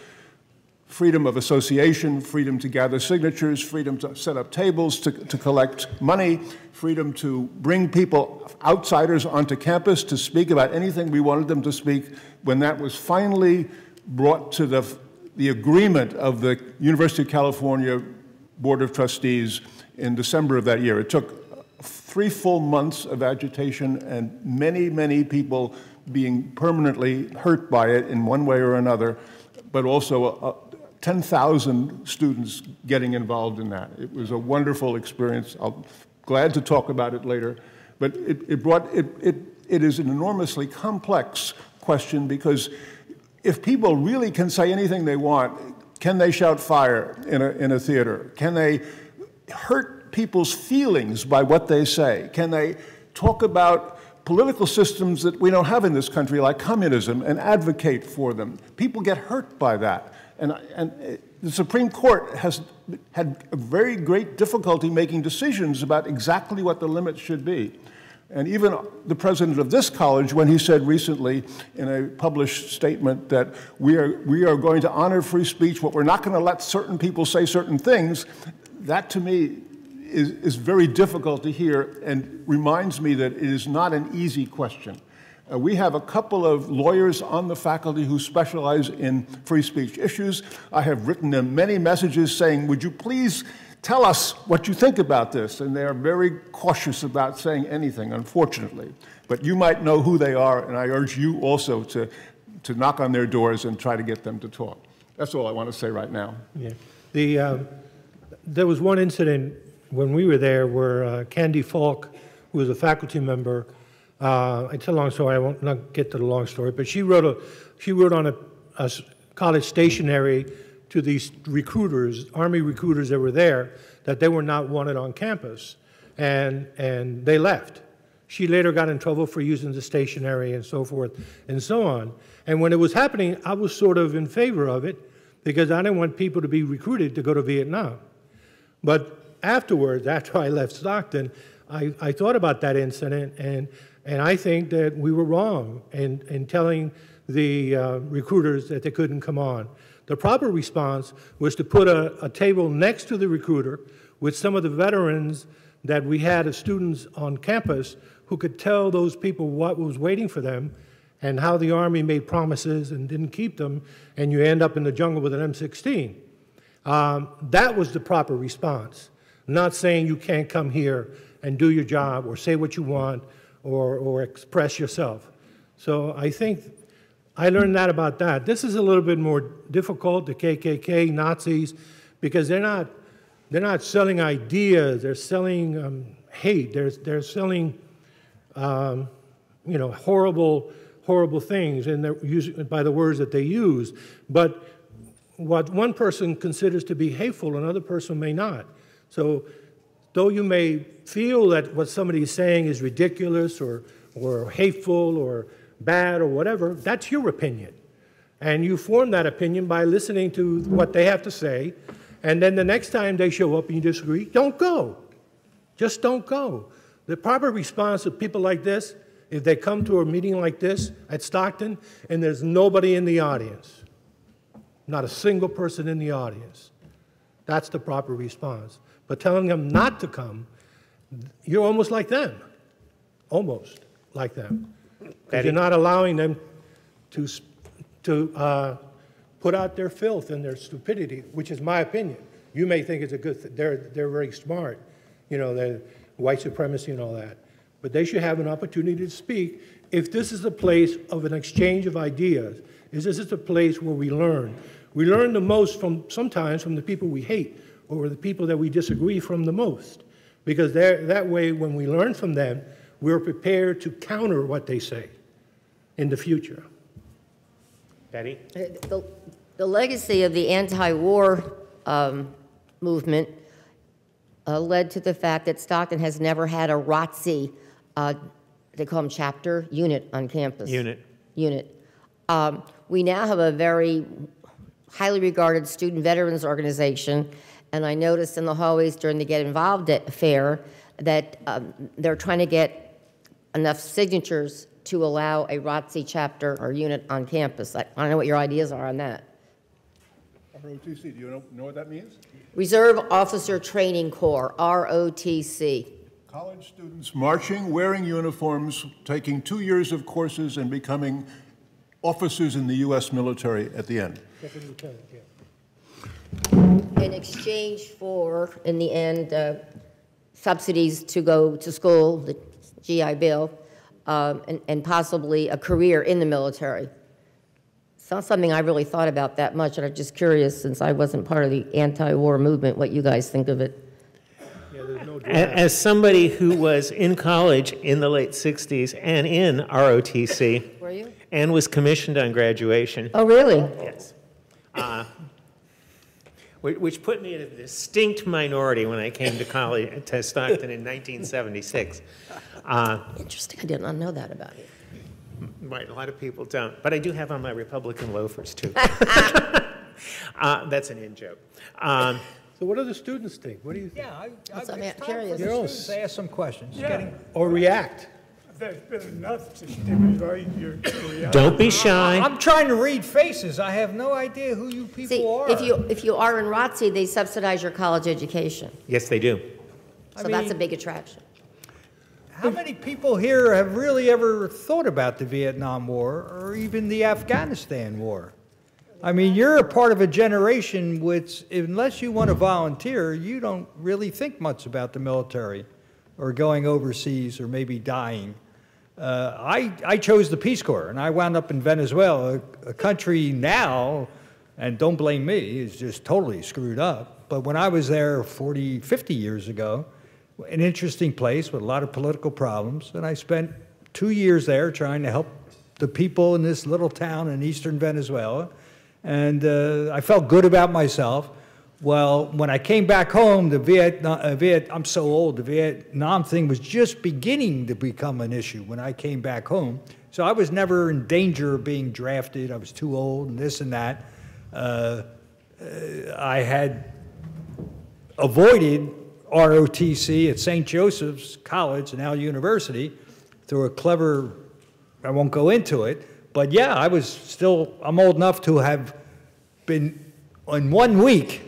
freedom of association, freedom to gather signatures, freedom to set up tables to collect money, freedom to bring people, outsiders, onto campus to speak about anything we wanted them to speak. When that was finally brought to the agreement of the University of California Board of Trustees in December of that year, it took 3 full months of agitation and many, many people being permanently hurt by it in one way or another, but also 10,000 students getting involved in that. It was a wonderful experience. I'm glad to talk about it later, but it is an enormously complex question, because if people really can say anything they want, can they shout fire in a theater? Can they hurt people's feelings by what they say? Can they talk about political systems that we don't have in this country, like communism, and advocate for them? People get hurt by that. And the Supreme Court has had a very great difficulty making decisions about exactly what the limits should be. And even the president of this college, when he said recently in a published statement that we are going to honor free speech, but we're not going to let certain people say certain things, that to me is very difficult to hear and reminds me that it is not an easy question. We have a couple of lawyers on the faculty who specialize in free speech issues. I have written them many messages saying, would you please tell us what you think about this. And they're very cautious about saying anything, unfortunately. But you might know who they are, and I urge you also to knock on their doors and try to get them to talk. That's all I want to say right now. Yeah. There was one incident when we were there where Candy Falk, who was a faculty member, it's a long story, I won't not get to the long story, but she wrote on a college stationery to these recruiters, Army recruiters that were there, that they were not wanted on campus, and they left. She later got in trouble for using the stationery and so forth and so on. And when it was happening, I was sort of in favor of it because I didn't want people to be recruited to go to Vietnam. But afterwards, after I left Stockton, I thought about that incident, and I think that we were wrong in telling the recruiters that they couldn't come on. The proper response was to put a table next to the recruiter with some of the veterans that we had as students on campus who could tell those people what was waiting for them and how the Army made promises and didn't keep them, and you end up in the jungle with an M16. That was the proper response, not saying you can't come here and do your job or say what you want or express yourself. So I think I learned that about that. This is a little bit more difficult, the KKK, Nazis, because they're not selling ideas, they're selling hate, they're selling horrible things, and they're using by the words that they use. But what one person considers to be hateful, another person may not. So though you may feel that what somebody is saying is ridiculous or hateful or bad or whatever, that's your opinion. And you form that opinion by listening to what they have to say, and then the next time they show up and you disagree, don't go. Just don't go. The proper response of people like this, if they come to a meeting like this at Stockton and there's nobody in the audience, not a single person in the audience, that's the proper response. But telling them not to come, you're almost like them. Almost like them. Because you're not allowing them to put out their filth and their stupidity, which is my opinion. You may think it's a good thing. They're very smart, they're white supremacy and all that. But they should have an opportunity to speak if this is a place of an exchange of ideas. Is this is a place where we learn. We learn the most sometimes from the people we hate or the people that we disagree from the most. Because that way, when we learn from them, we're prepared to counter what they say in the future. Betty? The legacy of the anti-war movement led to the fact that Stockton has never had a ROTC, they call them chapter, unit on campus. Unit. We now have a very highly regarded student veterans organization, and I noticed in the hallways during the Get Involved fair that they're trying to get enough signatures to allow a ROTC chapter or unit on campus. I don't know what your ideas are on that. ROTC, do you know what that means? Reserve Officer Training Corps, ROTC. College students marching, wearing uniforms, taking 2 years of courses, and becoming officers in the U.S. military at the end. In exchange for, in the end, subsidies to go to school, the GI Bill, and possibly a career in the military. It's not something I really thought about that much, and I'm just curious, since I wasn't part of the anti-war movement, what you guys think of it. Yeah, there's no As somebody who was in college in the late 60s and in ROTC, Were you? and was commissioned on graduation. Oh, really? Yes. Which put me in a distinct minority when I came to college to Stockton in 1976. Interesting. I did not know that about you. Right, a lot of people don't. But I do have on my Republican loafers, too. That's an in-joke. So what do the students think? What do you think? Yeah, I'm it's time curious. for the students to ask some questions. Yeah. Or react? There's been enough to stimulate your curiosity. Don't be shy. I'm trying to read faces. I have no idea who you people See, are. if you are in ROTC, they subsidize your college education. Yes, they do. So that's a big attraction. How many people here have really ever thought about the Vietnam War or even the Afghanistan War? I mean, you're a part of a generation which, unless you want to volunteer, you don't really think much about the military or going overseas or maybe dying. I chose the Peace Corps, and I wound up in Venezuela, a country now, and don't blame me, is just totally screwed up. But when I was there 40, 50 years ago, an interesting place with a lot of political problems, and I spent 2 years there trying to help the people in this little town in eastern Venezuela. And I felt good about myself. Well, when I came back home, I'm so old, the Vietnam thing was just beginning to become an issue when I came back home. So I was never in danger of being drafted. I was too old and this and that. I had avoided ROTC at St. Joseph's College, now University, through a clever, I won't go into it, but yeah, I'm old enough to have been in 1 week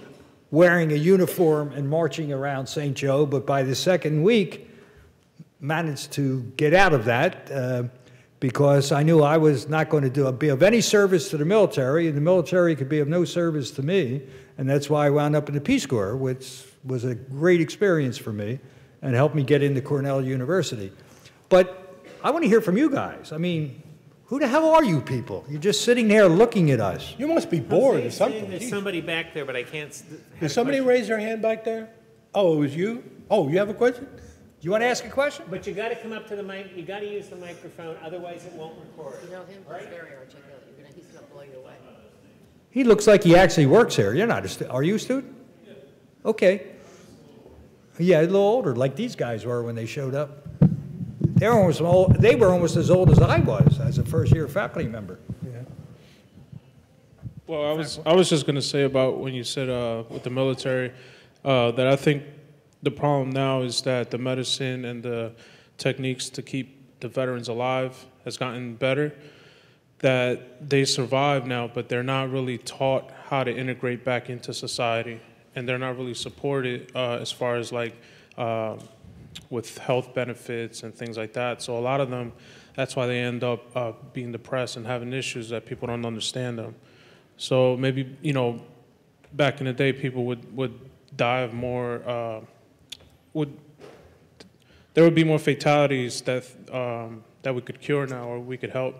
wearing a uniform and marching around St. Joe, but by the second week, managed to get out of that because I knew I was not going to be of any service to the military, and the military could be of no service to me, and that's why I wound up in the Peace Corps, which was a great experience for me and helped me get into Cornell University. But I want to hear from you guys. I mean, who the hell are you people? You're just sitting there looking at us. You must be bored or something. There's somebody back there, but I can't. Did somebody raise their hand back there? Oh, it was you? Oh, you have a question? You want to ask a question? But you got to come up to the mic. You got to use the microphone, otherwise it won't record. You know him? He's very articulate. He's going to blow you away. He looks like he actually works here. You're not a student. Are you a student? Yeah. Okay. Yeah, a little older, like these guys were when they showed up. They were almost as old as I was as a first-year faculty member. Yeah. Well, I was just going to say about when you said with the military that I think the problem now is that the medicine and the techniques to keep the veterans alive has gotten better, that they survive now, but they're not really taught how to integrate back into society, and they're not really supported as far as like with health benefits and things like that. So a lot of them, that's why they end up being depressed and having issues that people don't understand them. So maybe, you know, back in the day, people would die of more, there would be more fatalities that we could cure now or we could help.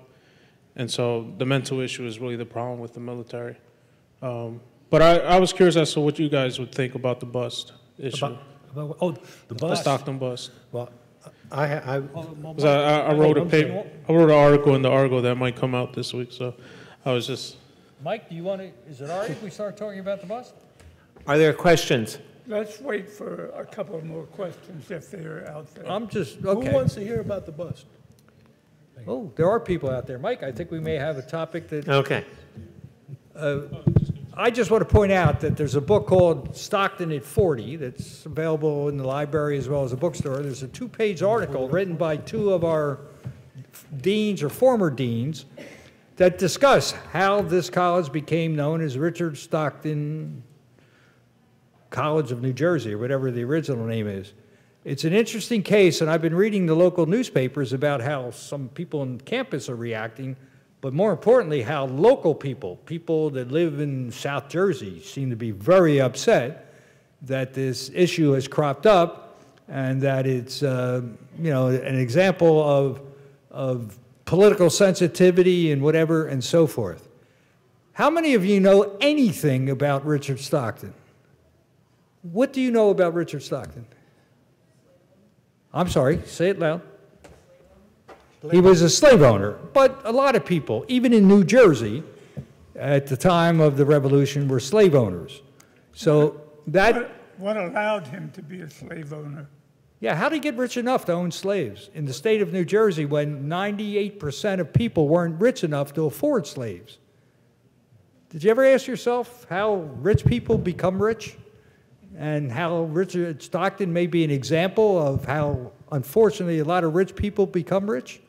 And so the mental issue is really the problem with the military. But I was curious as to what you guys would think about the bust issue. The bust? The Stockton bust. Well, I wrote a paper. I wrote an article in the Argo that might come out this week. So I was just. Mike, do you want to? Is it all right if we start talking about the bust? Are there questions? Let's wait for a couple more questions if they're out there. I'm just, okay. Who wants to hear about the bust? Oh, there are people out there. Mike, I think we may have a topic that... Okay. I just want to point out that there's a book called Stockton at 40 that's available in the library as well as a bookstore. There's a 2-page article written by 2 of our deans or former deans that discuss how this college became known as Richard Stockton College of New Jersey, or whatever the original name is. It's an interesting case, and I've been reading the local newspapers about how some people on campus are reacting, but more importantly, how local people that live in South Jersey, seem to be very upset that this issue has cropped up and that it's you know, an example of political sensitivity and whatever and so forth. How many of you know anything about Richard Stockton? What do you know about Richard Stockton? I'm sorry, say it loud. He was a slave owner, but a lot of people, even in New Jersey, at the time of the Revolution, were slave owners. So that... What allowed him to be a slave owner? Yeah, how did he get rich enough to own slaves in the state of New Jersey when 98% of people weren't rich enough to afford slaves? Did you ever ask yourself how rich people become rich? And how Richard Stockton may be an example of how, unfortunately, a lot of rich people become rich?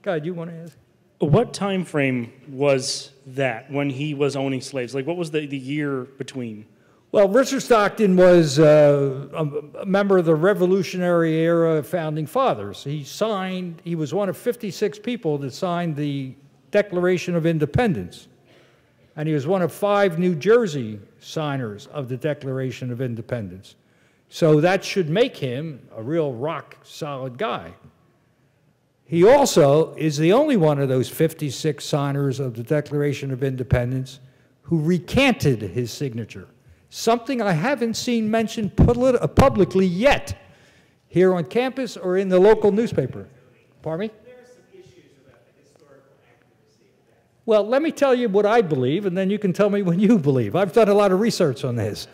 God, you want to ask? What time frame was that when he was owning slaves? Like, what was the year between? Well, Richard Stockton was a member of the Revolutionary era Founding Fathers. He was one of 56 people that signed the Declaration of Independence. and he was one of 5 New Jersey signers of the Declaration of Independence. So that should make him a real rock-solid guy. He also is the only one of those 56 signers of the Declaration of Independence who recanted his signature, something I haven't seen mentioned publicly yet, here on campus or in the local newspaper. Pardon me? There are some issues about the historical accuracy of that. Well, let me tell you what I believe, and then you can tell me what you believe. I've done a lot of research on this.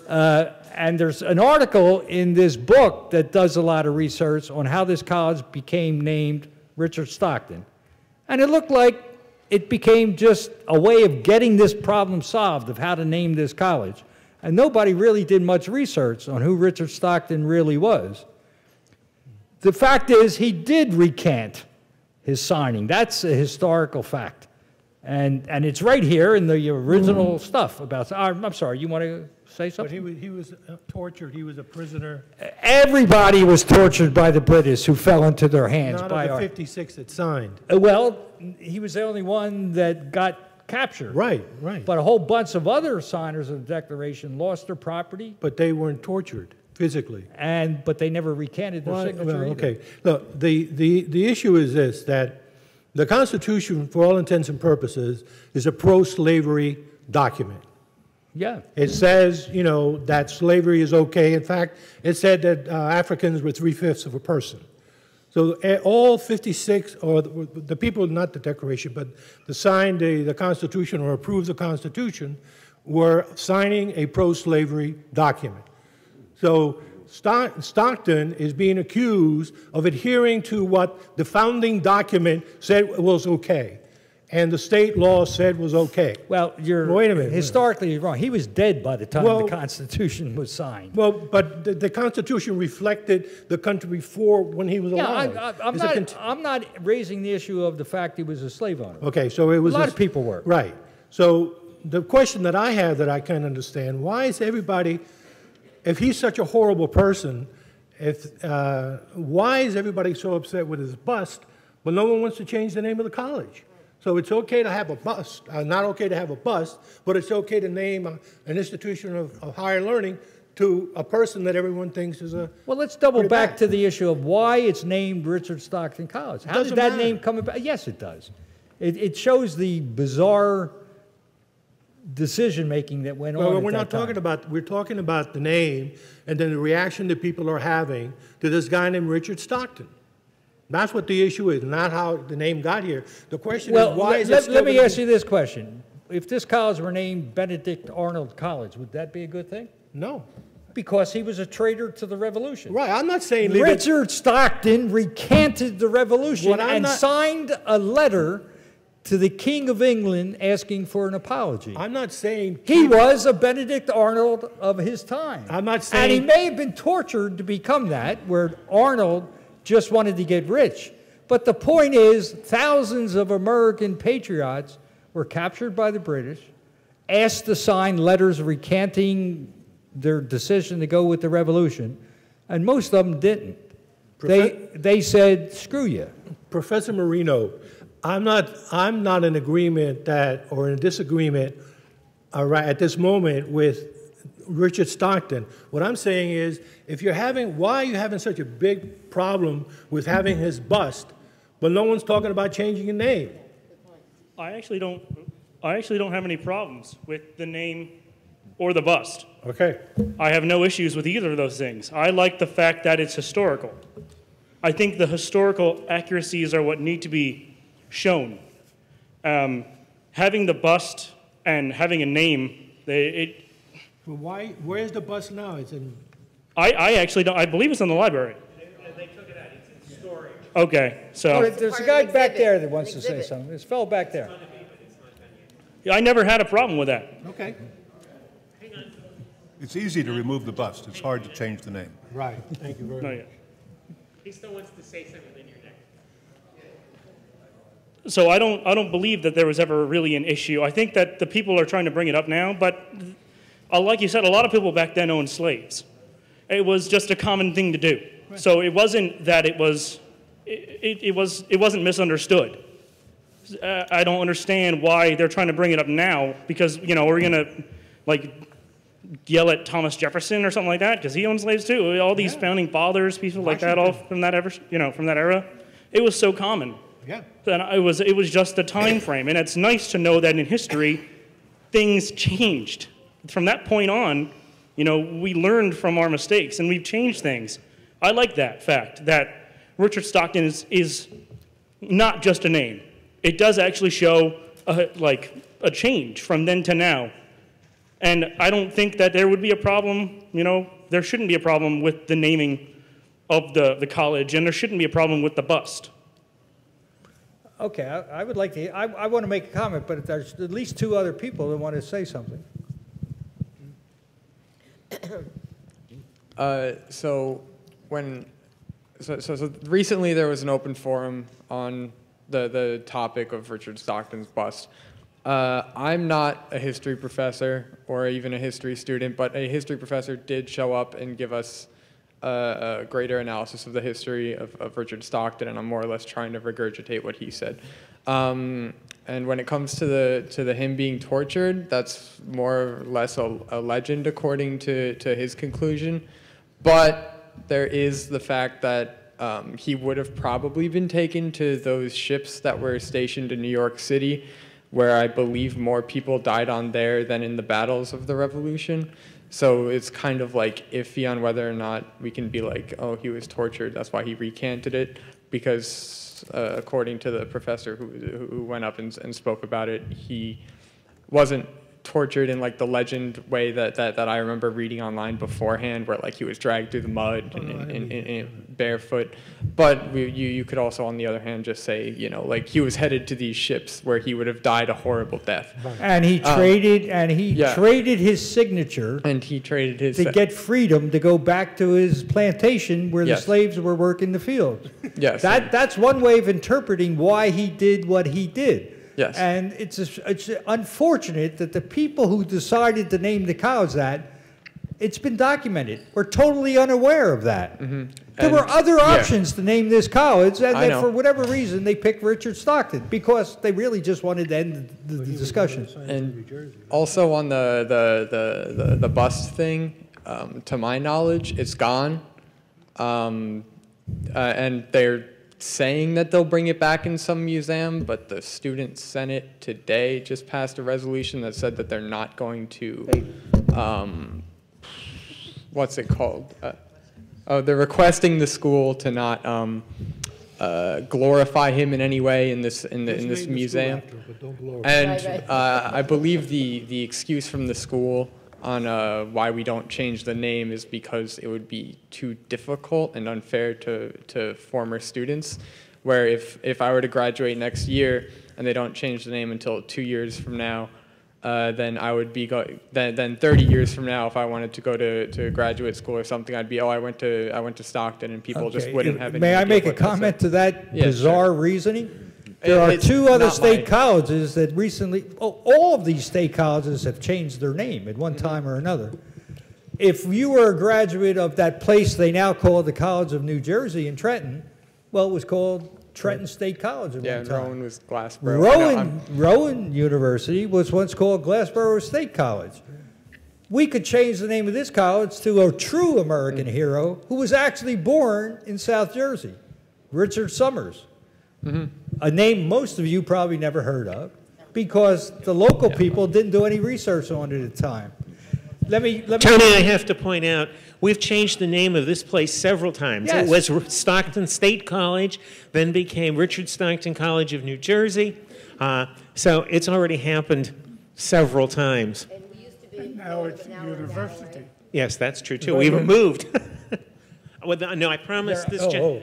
And there's an article in this book that does a lot of research on how this college became named Richard Stockton. And it looked like it became just a way of getting this problem solved of how to name this college. And nobody really did much research on who Richard Stockton really was. The fact is, he did recant his signing. That's a historical fact. And it's right here in the original stuff about, I'm sorry, you want to say something? But he was tortured, he was a prisoner. Everybody was tortured by the British who fell into their hands. Not by of the our, 56 that signed. Well, he was the only one that got captured. Right, right. But a whole bunch of other signers of the Declaration lost their property. But they weren't tortured physically. But they never recanted their signature either. Okay, look, the issue is this, that the Constitution, for all intents and purposes, is a pro-slavery document. Yeah. It says, you know, that slavery is okay. In fact, it said that Africans were 3/5 of a person. So all 56, or the people, not the Declaration, but that signed the Constitution or approved the Constitution, were signing a pro-slavery document. So Stockton is being accused of adhering to what the founding document said was okay, and the state law said was okay. Well, wait a minute. Historically, you're wrong. He was dead by the time the Constitution was signed. Well, but the Constitution reflected the country before when he was alive. I'm not raising the issue of the fact he was a slave owner. Okay, so it was a lot of people were. Right. So the question that I have that I can't understand: why is everybody? If he's such a horrible person, why is everybody so upset with his bust, but no one wants to change the name of the college? So it's okay to have a bust, not okay to have a bust, but it's okay to name an institution of higher learning to a person that everyone thinks is a... Well, let's double back to the issue of why it's named Richard Stockton College. How did that name come about? Yes, it does. It shows the bizarre decision-making that went on. Well, we're not talking about, we're talking about the name and then the reaction that people are having to this guy named Richard Stockton. That's what the issue is, not how the name got here. The question is, why is it still... Let me ask you this question. If this college were named Benedict Arnold College, would that be a good thing? No. Because he was a traitor to the Revolution. Right, I'm not saying... Richard Stockton recanted the Revolution and signed a letter to the King of England asking for an apology. I'm not saying... He was a Benedict Arnold of his time. I'm not saying... And he may have been tortured to become that, where Arnold just wanted to get rich. But the point is, thousands of American patriots were captured by the British, asked to sign letters recanting their decision to go with the Revolution, and most of them didn't. They said, screw you. Professor Marino, I'm not in agreement that, or in disagreement at this moment with Richard Stockton. What I'm saying is, why are you having such a big problem with having his bust, but no one's talking about changing a name? I actually don't have any problems with the name or the bust. Okay. I have no issues with either of those things. I like the fact that it's historical. I think the historical accuracies are what need to be shown. Having the bust and having a name, where's the bust now? It's in... I actually don't. I believe it's in the library. They took it out. It's in storage. Okay, so... There's a guy back there that wants to say something. This fellow back there. I never had a problem with that. Okay. It's easy to remove the bust. It's hard to change the name. Right. Thank you very much. He still wants to say something in your neck. So I don't believe that there was ever really an issue. I think that the people are trying to bring it up now, but like you said, a lot of people back then owned slaves. It was just a common thing to do. Right. So it wasn't that it wasn't misunderstood. I don't understand why they're trying to bring it up now, because, you know, we're going to, like, yell at Thomas Jefferson or something like that, because he owned slaves too. All these founding fathers, people like that, all from that from that era. It was so common. Yeah. And it was just the time frame. And it's nice to know that in history, things changed. From that point on, you know, we learned from our mistakes and we've changed things. I like that fact, that Richard Stockton is not just a name. It does actually show a change from then to now. And I don't think that there would be a problem, you know, there shouldn't be a problem with the naming of the college, and there shouldn't be a problem with the bust. Okay, I would like to, I want to make a comment, but there's at least two other people that want to say something. So recently there was an open forum on the topic of Richard Stockton's bust. I'm not a history professor or even a history student, but a history professor did show up and give us a greater analysis of the history of Richard Stockton, and I'm more or less trying to regurgitate what he said. And when it comes to the him being tortured, that's more or less a legend according to his conclusion. But there is the fact that he would have probably been taken to those ships that were stationed in New York City, where I believe more people died on there than in the battles of the Revolution. So it's kind of like iffy on whether or not we can be like, oh, he was tortured, that's why he recanted it, because according to the professor who went up and spoke about it, he wasn't tortured in like the legend way that I remember reading online beforehand, where like he was dragged through the mud and barefoot. But you could also, on the other hand, just say, you know, like he was headed to these ships where he would have died a horrible death. And he traded his signature. And he traded his to get freedom to go back to his plantation where the slaves were working the fields. Yes. That's one way of interpreting why he did what he did. Yes. And it's unfortunate that the people who decided to name the college that, it's been documented, were totally unaware of that. Mm-hmm. There were other options to name this college, and then for whatever reason they picked Richard Stockton, because they really just wanted to end the discussion. And also on the bust thing, to my knowledge, it's gone. And they're saying that they'll bring it back in some museum, but the Student Senate today just passed a resolution that said that they're not going to, what's it called? They're requesting the school to not glorify him in any way in this museum. And I believe the excuse from the school on why we don't change the name is because it would be too difficult and unfair to former students, where if I were to graduate next year and they don't change the name until 2 years from now, then I would be then 30 years from now, if I wanted to go to graduate school or something, I'd be, I went to Stockton, and people just wouldn't have any May I make a comment to that bizarre reasoning? There are two other state colleges that recently, all of these state colleges have changed their name at one time or another. If you were a graduate of that place they now call the College of New Jersey in Trenton, well, it was called Trenton State College at one time. Rowan was Glassboro. Rowan University was once called Glassboro State College. We could change the name of this college to a true American hero who was actually born in South Jersey, Richard Summers. A name most of you probably never heard of, because the local people didn't do any research on it at the time. Tony, I have to point out, we've changed the name of this place several times. Yes. It was Stockton State College, then became Richard Stockton College of New Jersey. So it's already happened several times. And now it's a university. Yes, that's true too. We've moved. No, I promised this. Oh,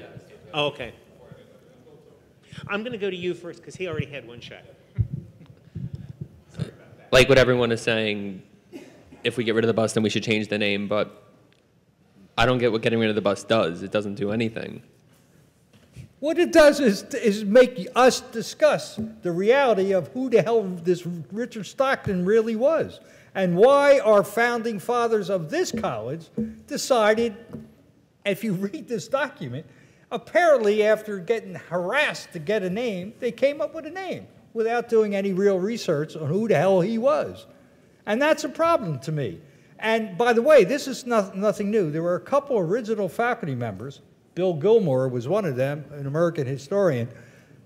okay. I'm going to go to you first because he already had one shot. Like what everyone is saying, if we get rid of the bus, then we should change the name, but I don't get what getting rid of the bus does. It doesn't do anything. What it does is make us discuss the reality of who the hell this Richard Stockton really was, and why our founding fathers of this college decided, if you read this document, apparently after getting harassed to get a name, they came up with a name. without doing any real research on who the hell he was. And that's a problem to me. And by the way, this is nothing new. There were a couple original faculty members. Bill Gilmore was one of them, an American historian,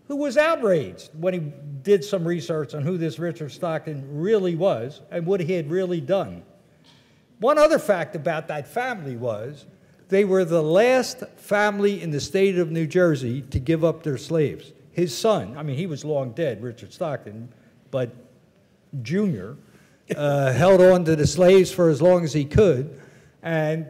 who was outraged when he did some research on who this Richard Stockton really was and what he had really done. One other fact about that family was they were the last family in the state of New Jersey to give up their slaves. His son, I mean, he was long dead, Richard Stockton, but Jr. Held on to the slaves for as long as he could, and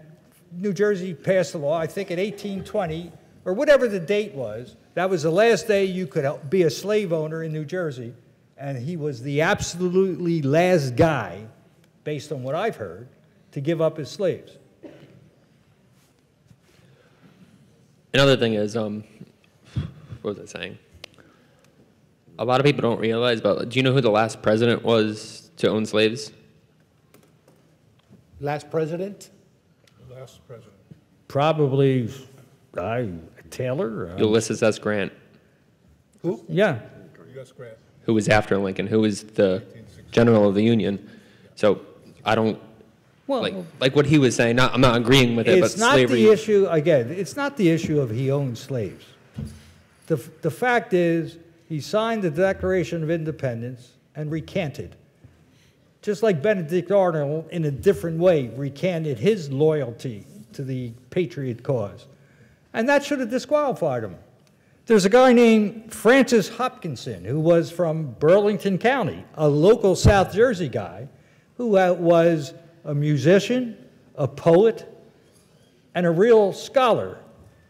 New Jersey passed a law, I think in 1820, or whatever the date was, that was the last day you could be a slave owner in New Jersey, and he was the absolutely last guy, based on what I've heard, to give up his slaves. Another thing is, what was I saying? A lot of people don't realize, but do you know who the last president was to own slaves? Last president? Last president. Probably Taylor? Ulysses S. Grant. Who? Yeah. U.S. Grant. Who was after Lincoln, who was the general of the Union. So I don't, like what he was saying, I'm not agreeing with it, but It's not slavery. the issue, again, it's not the issue of he owned slaves. The fact is, he signed the Declaration of Independence and recanted. Just like Benedict Arnold, in a different way, recanted his loyalty to the patriot cause. And that should have disqualified him. There's a guy named Francis Hopkinson, who was from Burlington County, a local South Jersey guy, who was a musician, a poet, and a real scholar,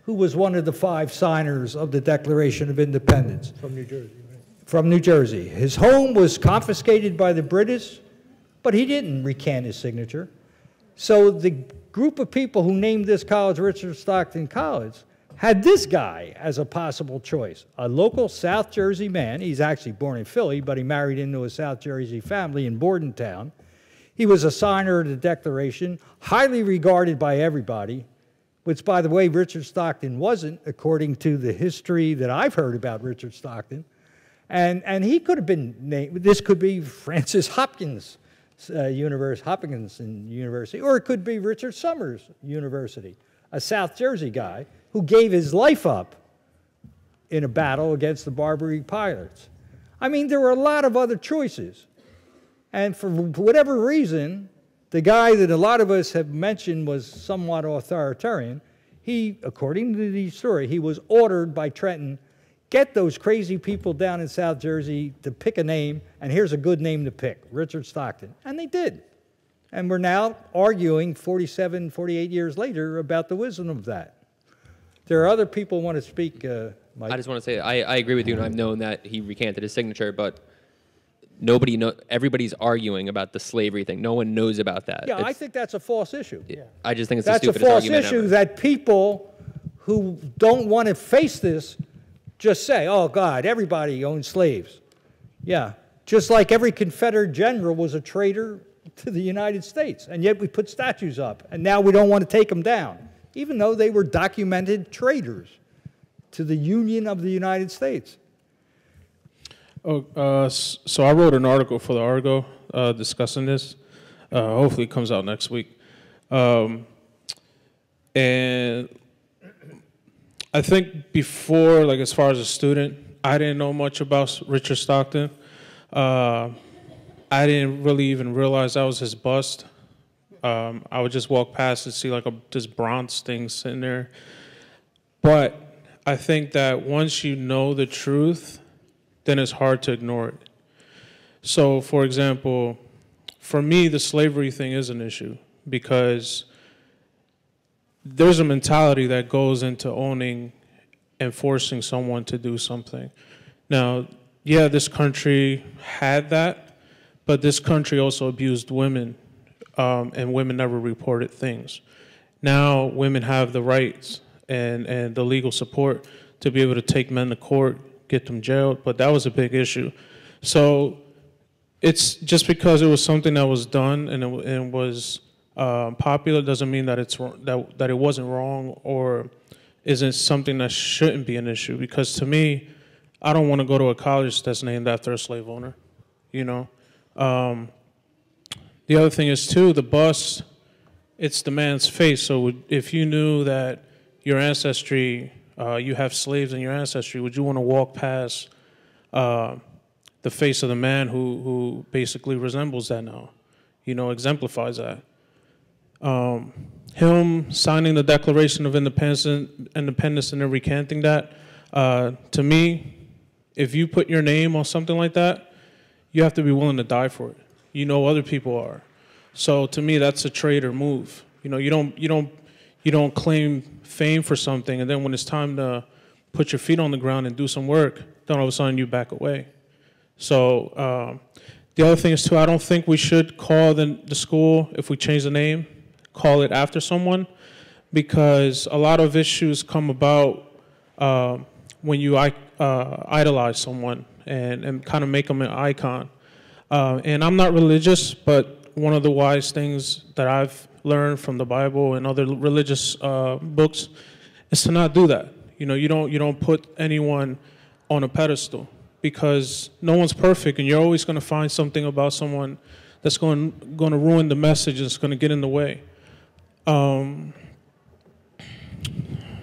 who was one of the 5 signers of the Declaration of Independence. From New Jersey, right? From New Jersey. His home was confiscated by the British, but he didn't recant his signature. So the group of people who named this college Richard Stockton College had this guy as a possible choice, a local South Jersey man. He's actually born in Philly, but he married into a South Jersey family in Bordentown. He was a signer of the Declaration, highly regarded by everybody, which, by the way, Richard Stockton wasn't, according to the history that I've heard about Richard Stockton. And he could have been named, this could be Francis Hopkinson University, or it could be Richard Summers University, a South Jersey guy who gave his life up in a battle against the Barbary pirates. I mean, there were a lot of other choices. And for whatever reason, the guy that a lot of us have mentioned was somewhat authoritarian. He, according to the story, he was ordered by Trenton, get those crazy people down in South Jersey to pick a name, and here's a good name to pick, Richard Stockton. And they did. And we're now arguing 47, 48 years later about the wisdom of that. There are other people who want to speak, Mike. I just want to say, I agree with you, and I've known that he recanted his signature, but everybody's arguing about the slavery thing. No one knows about that. Yeah, I think that's a false issue. I just think it's the stupidest argument ever. That's a false issue that people who don't want to face this just say, oh, God, everybody owned slaves. Yeah, just like every Confederate general was a traitor to the United States, and yet we put statues up, and now we don't want to take them down, even though they were documented traitors to the Union of the United States. So I wrote an article for the Argo discussing this. Hopefully it comes out next week. And I think before, like as far as a student, I didn't know much about Richard Stockton. I didn't really even realize that was his bust. I would just walk past and see like this bronze thing sitting there. But I think that once you know the truth, then it's hard to ignore it. So, for example, for me, the slavery thing is an issue because there's a mentality that goes into owning and forcing someone to do something. Now, yeah, this country had that, but this country also abused women, and women never reported things. Now, women have the rights and the legal support to be able to take men to court, get them jailed, but that was a big issue. So it's just because it was something that was done and it was popular doesn't mean that that it wasn't wrong or isn't something that shouldn't be an issue. Because to me, I don't want to go to a college that's named after a slave owner, you know. The other thing is, too, the bust, it's the man's face. So if you knew that your ancestry, you have slaves in your ancestry, would you want to walk past the face of the man who basically resembles that now, you know, exemplifies that? Him signing the Declaration of Independence and then recanting that, to me, if you put your name on something like that, you have to be willing to die for it. You know other people are. So to me, that's a traitor move. You know, you don't claim fame for something, and then when it's time to put your feet on the ground and do some work, then all of a sudden you back away. So the other thing is, too, I don't think we should call the school, if we change the name, call it after someone, because a lot of issues come about when you idolize someone and kind of make them an icon. And I'm not religious, but one of the wise things that I've learned from the Bible and other religious books is to not do that. You know, you don't put anyone on a pedestal, because no one's perfect, and you're always going to find something about someone that's going to ruin the message and it's going to get in the way. Trying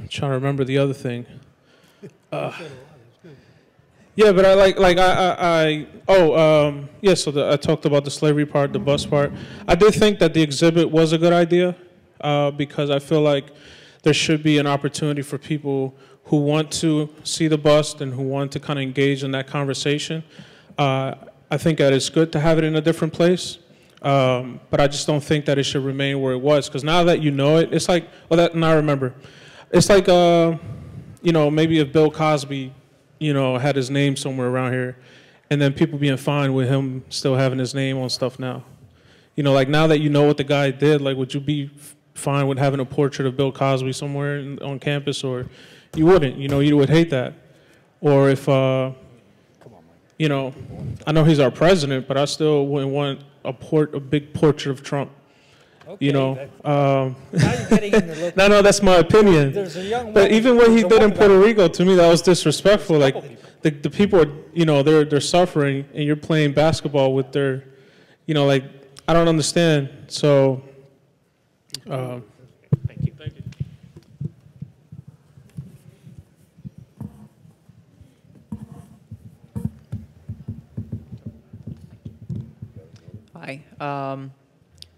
to remember the other thing. Yeah, but so I talked about the slavery part, the bus part. I did think that the exhibit was a good idea, because I feel like there should be an opportunity for people who want to see the bust and who want to kind of engage in that conversation. I think that it's good to have it in a different place, but I just don't think that it should remain where it was, because now that you know it, it's like, now I remember. It's like, you know, maybe if Bill Cosby, you know, had his name somewhere around here, and then people being fine with him still having his name on stuff now. You know, like, now that you know what the guy did, like, would you be fine with having a portrait of Bill Cosby somewhere on campus, or you wouldn't? You know, you would hate that. Or if, you know, I know he's our president, but I still wouldn't want a big portrait of Trump. Okay, you know, now you're getting in the no, that's my opinion. There's a young but even what he did in Puerto Rico, to me, that was disrespectful. Like, the people are, you know, they're suffering, and you're playing basketball with their, you know, like, I don't understand. So, thank you. Thank you. Hi.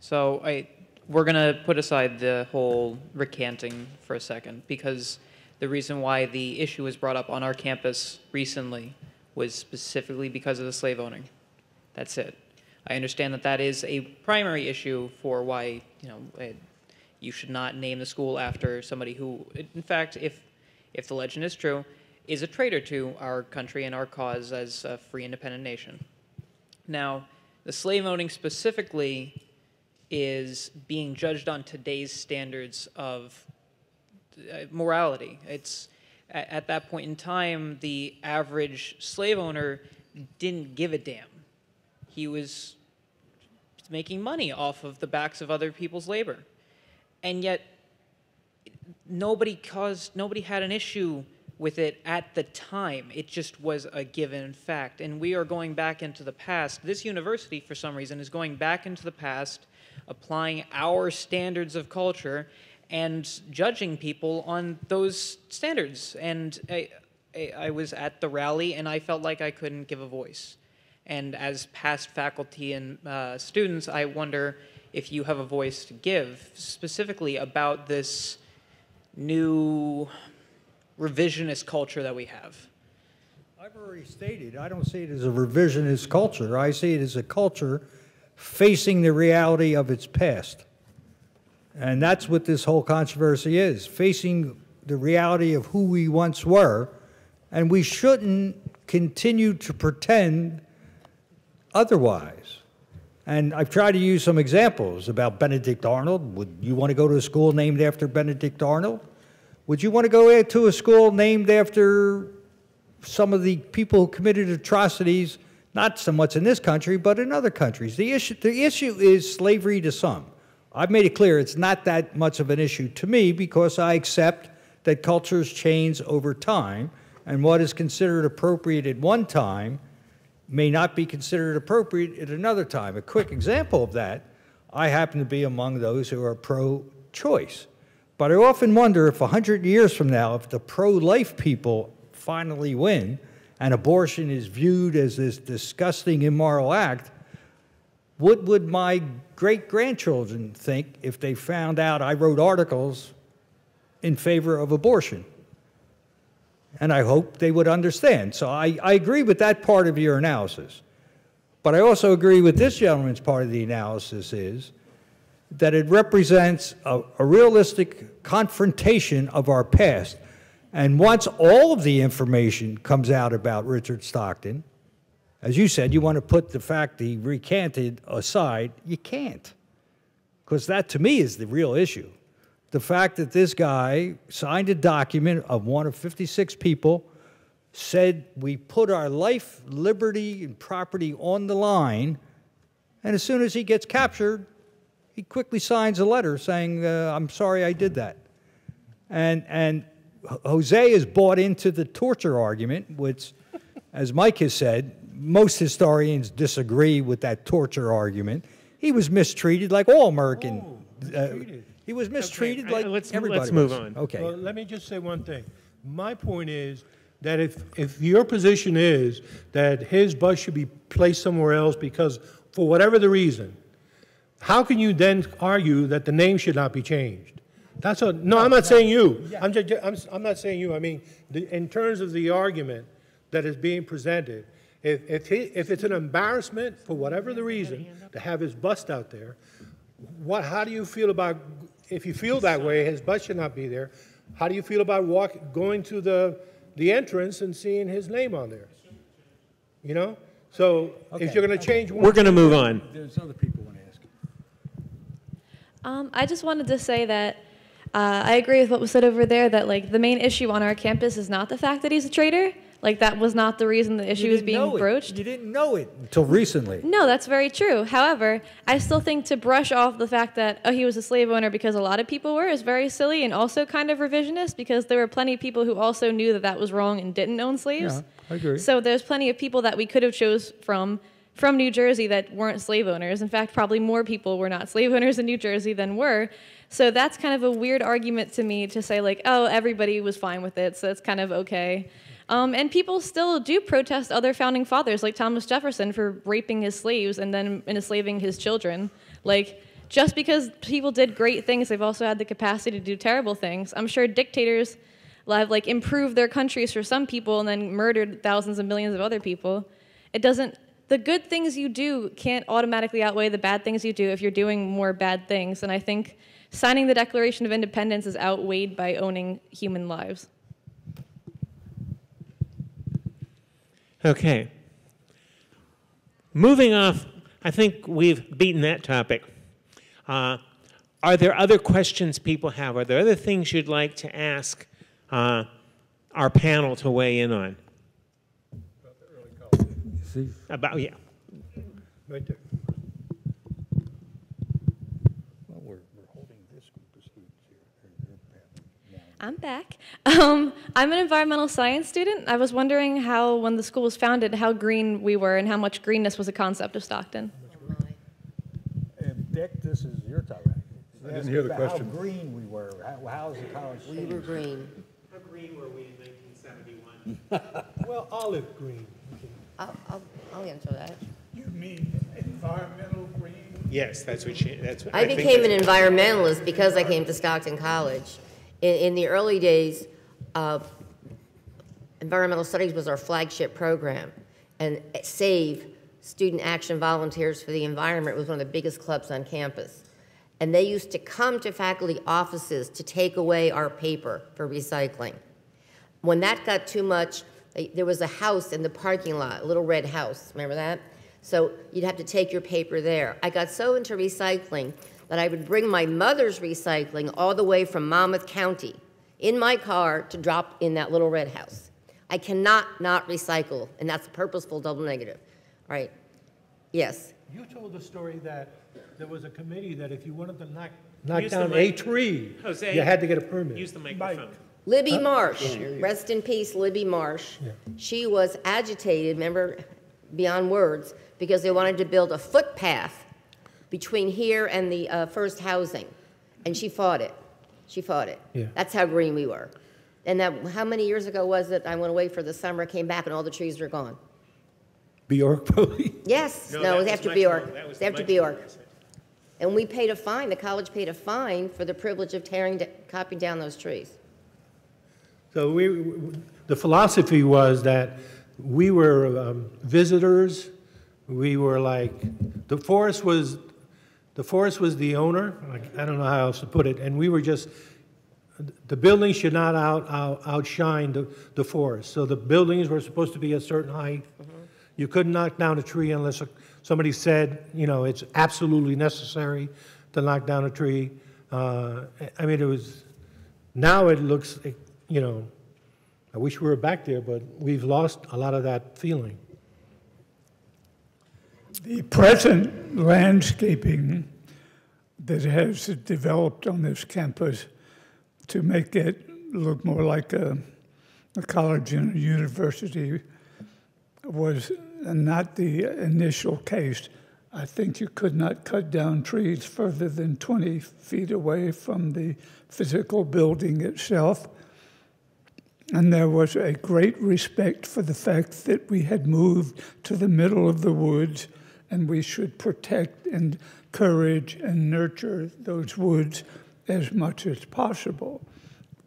So we're going to put aside the whole recanting for a second, because the reason why the issue was brought up on our campus recently was specifically because of the slave owning. That's it. I understand that that is a primary issue for why, you know, you should not name the school after somebody who, in fact, if the legend is true, is a traitor to our country and our cause as a free, independent nation. Now, the slave owning specifically is being judged on today's standards of morality. It's at that point in time, the average slave owner didn't give a damn. He was making money off of the backs of other people's labor. And yet, nobody had an issue with it at the time. It just was a given fact. And we are going back into the past. This university, for some reason, is going back into the past, applying our standards of culture and judging people on those standards. And I was at the rally, and I felt like I couldn't give a voice. And as past faculty and students, I wonder if you have a voice to give, specifically about this new revisionist culture that we have. I've already stated, I don't see it as a revisionist culture. I see it as a culture facing the reality of its past. And that's what this whole controversy is, facing the reality of who we once were. And we shouldn't continue to pretend otherwise. And I've tried to use some examples about Benedict Arnold. Would you want to go to a school named after Benedict Arnold? Would you want to go to a school named after some of the people who committed atrocities, not so much in this country, but in other countries? The issue is slavery to some. I've made it clear it's not that much of an issue to me, because I accept that cultures change over time, And what is considered appropriate at one time may not be considered appropriate at another time. A quick example of that, I happen to be among those who are pro-choice. But I often wonder if 100 years from now, if the pro-life people finally win and abortion is viewed as this disgusting, immoral act, what would my great-grandchildren think if they found out I wrote articles in favor of abortion? And I hope they would understand. So I agree with that part of your analysis. But I also agree with this gentleman's part of the analysis is that it represents a realistic confrontation of our past. And once all of the information comes out about Richard Stockton, as you said, you want to put the fact that he recanted aside, you can't. Because that, to me, is the real issue. The fact that this guy signed a document of one of 56 people, said we put our life, liberty, and property on the line, and as soon as he gets captured, he quickly signs a letter saying, I'm sorry I did that. And Jose has bought into the torture argument, which, as Mike has said, most historians disagree with that torture argument. He was mistreated like all American. He was mistreated like everybody. Let's move on. Okay. Well, let me just say one thing. My point is that if your position is that his bus should be placed somewhere else because, for whatever the reason, how can you then argue that the name should not be changed? That's a no. I'm not saying you. I'm not saying you. I mean, in terms of the argument that is being presented, if it's an embarrassment for whatever the reason to have his bust out there, how do you feel about? If you feel that way, his bus should not be there. How do you feel about going to the entrance and seeing his name on there? You know. So if you're going to change, we're going to move on. There's other people want to ask. I just wanted to say that I agree with what was said over there, that like the main issue on our campus is not the fact that he's a traitor. Like that was not the reason the issue was being broached. You didn't know it until recently. No, that's very true. However, I still think to brush off the fact that, oh, he was a slave owner because a lot of people were is very silly and also kind of revisionist, because there were plenty of people who also knew that that was wrong and didn't own slaves. Yeah, I agree. So there's plenty of people that we could have chose from New Jersey that weren't slave owners. In fact, probably more people were not slave owners in New Jersey than were. So that's kind of a weird argument to me to say like, oh, everybody was fine with it, so it's kind of okay. And people still do protest other founding fathers, like Thomas Jefferson, for raping his slaves and then enslaving his children. Like, just because people did great things, they've also had the capacity to do terrible things. I'm sure dictators have like improved their countries for some people and then murdered thousands and millions of other people. It doesn't. The good things you do can't automatically outweigh the bad things you do if you're doing more bad things. And I think signing the Declaration of Independence is outweighed by owning human lives. Okay. Moving off, I think we've beaten that topic. Are there other questions people have? Are there other things you'd like to ask our panel to weigh in on? About, yeah. Right there. Well, we're holding this group of students here. I'm back. I'm an environmental science student. I was wondering how, when the school was founded, how green we were and how much greenness was a concept of Stockton. And Dick, this is your topic. I didn't hear the question. How green we were. How's the college We were green. How green were we in 1971? Well, olive green. I'll answer that. You mean environmental green? Yes, that's what she. That's what I became an environmentalist because I came to Stockton College. In the early days, environmental studies was our flagship program, and SAVE, Student Action Volunteers for the Environment, was one of the biggest clubs on campus. And they used to come to faculty offices to take away our paper for recycling. When that got too much, there was a house in the parking lot, a little red house, remember that? So you'd have to take your paper there. I got so into recycling that I would bring my mother's recycling all the way from Monmouth County in my car to drop in that little red house. I cannot not recycle, and that's purposeful double negative. All right, yes? You told the story that there was a committee that if you wanted to knock down a tree, Jose, you had to get a permit. Use the microphone. Libby Marsh, rest in peace, Libby Marsh. Yeah. She was agitated, remember, beyond words, because they wanted to build a footpath between here and the first housing. And she fought it. She fought it. Yeah. That's how green we were. And that, how many years ago was it? I went away for the summer, came back, and all the trees were gone. Bjork, probably. Yes, no, it was after Bjork. It was after Bjork. And we paid a fine, the college paid a fine for the privilege of chopping down those trees. So the philosophy was that we were visitors. We were like, the forest was the owner. Like, I don't know how else to put it. And we were just, the buildings should not outshine the forest. So the buildings were supposed to be a certain height. You couldn't knock down a tree unless somebody said, you know, it's absolutely necessary to knock down a tree. I mean, it was, now it looks, you know, I wish we were back there, but we've lost a lot of that feeling. The present landscaping that has developed on this campus to make it look more like a college and a university was not the initial case. I think you could not cut down trees further than 20 feet away from the physical building itself. And there was a great respect for the fact that we had moved to the middle of the woods and we should protect and encourage and nurture those woods as much as possible.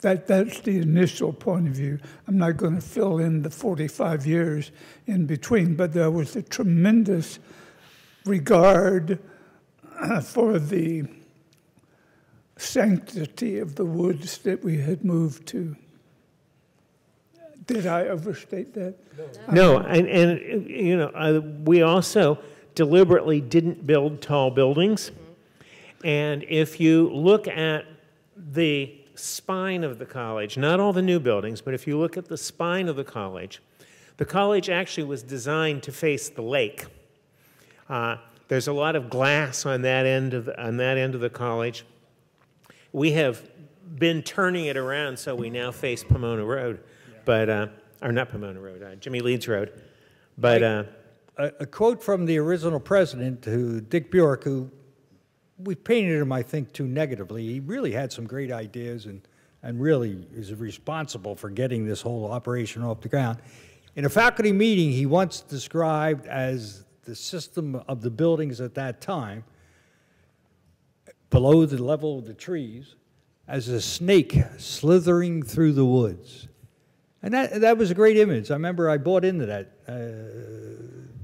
That's the initial point of view. I'm not going to fill in the 45 years in between, but there was a tremendous regard for the sanctity of the woods that we had moved to. Did I overstate that? No, and you know, we also deliberately didn't build tall buildings. And if you look at the spine of the college, not all the new buildings, but if you look at the spine of the college actually was designed to face the lake. There's a lot of glass on that end of the college. We have been turning it around so we now face Pomona Road, but or not Pomona Road, Jimmy Leeds Road. But a quote from the original president, Dick Bjork, who we painted him, I think, too negatively. He really had some great ideas and really is responsible for getting this whole operation off the ground. In a faculty meeting, he once described as the system of the buildings at that time, below the level of the trees, as a snake slithering through the woods. And that was a great image. I remember I bought into that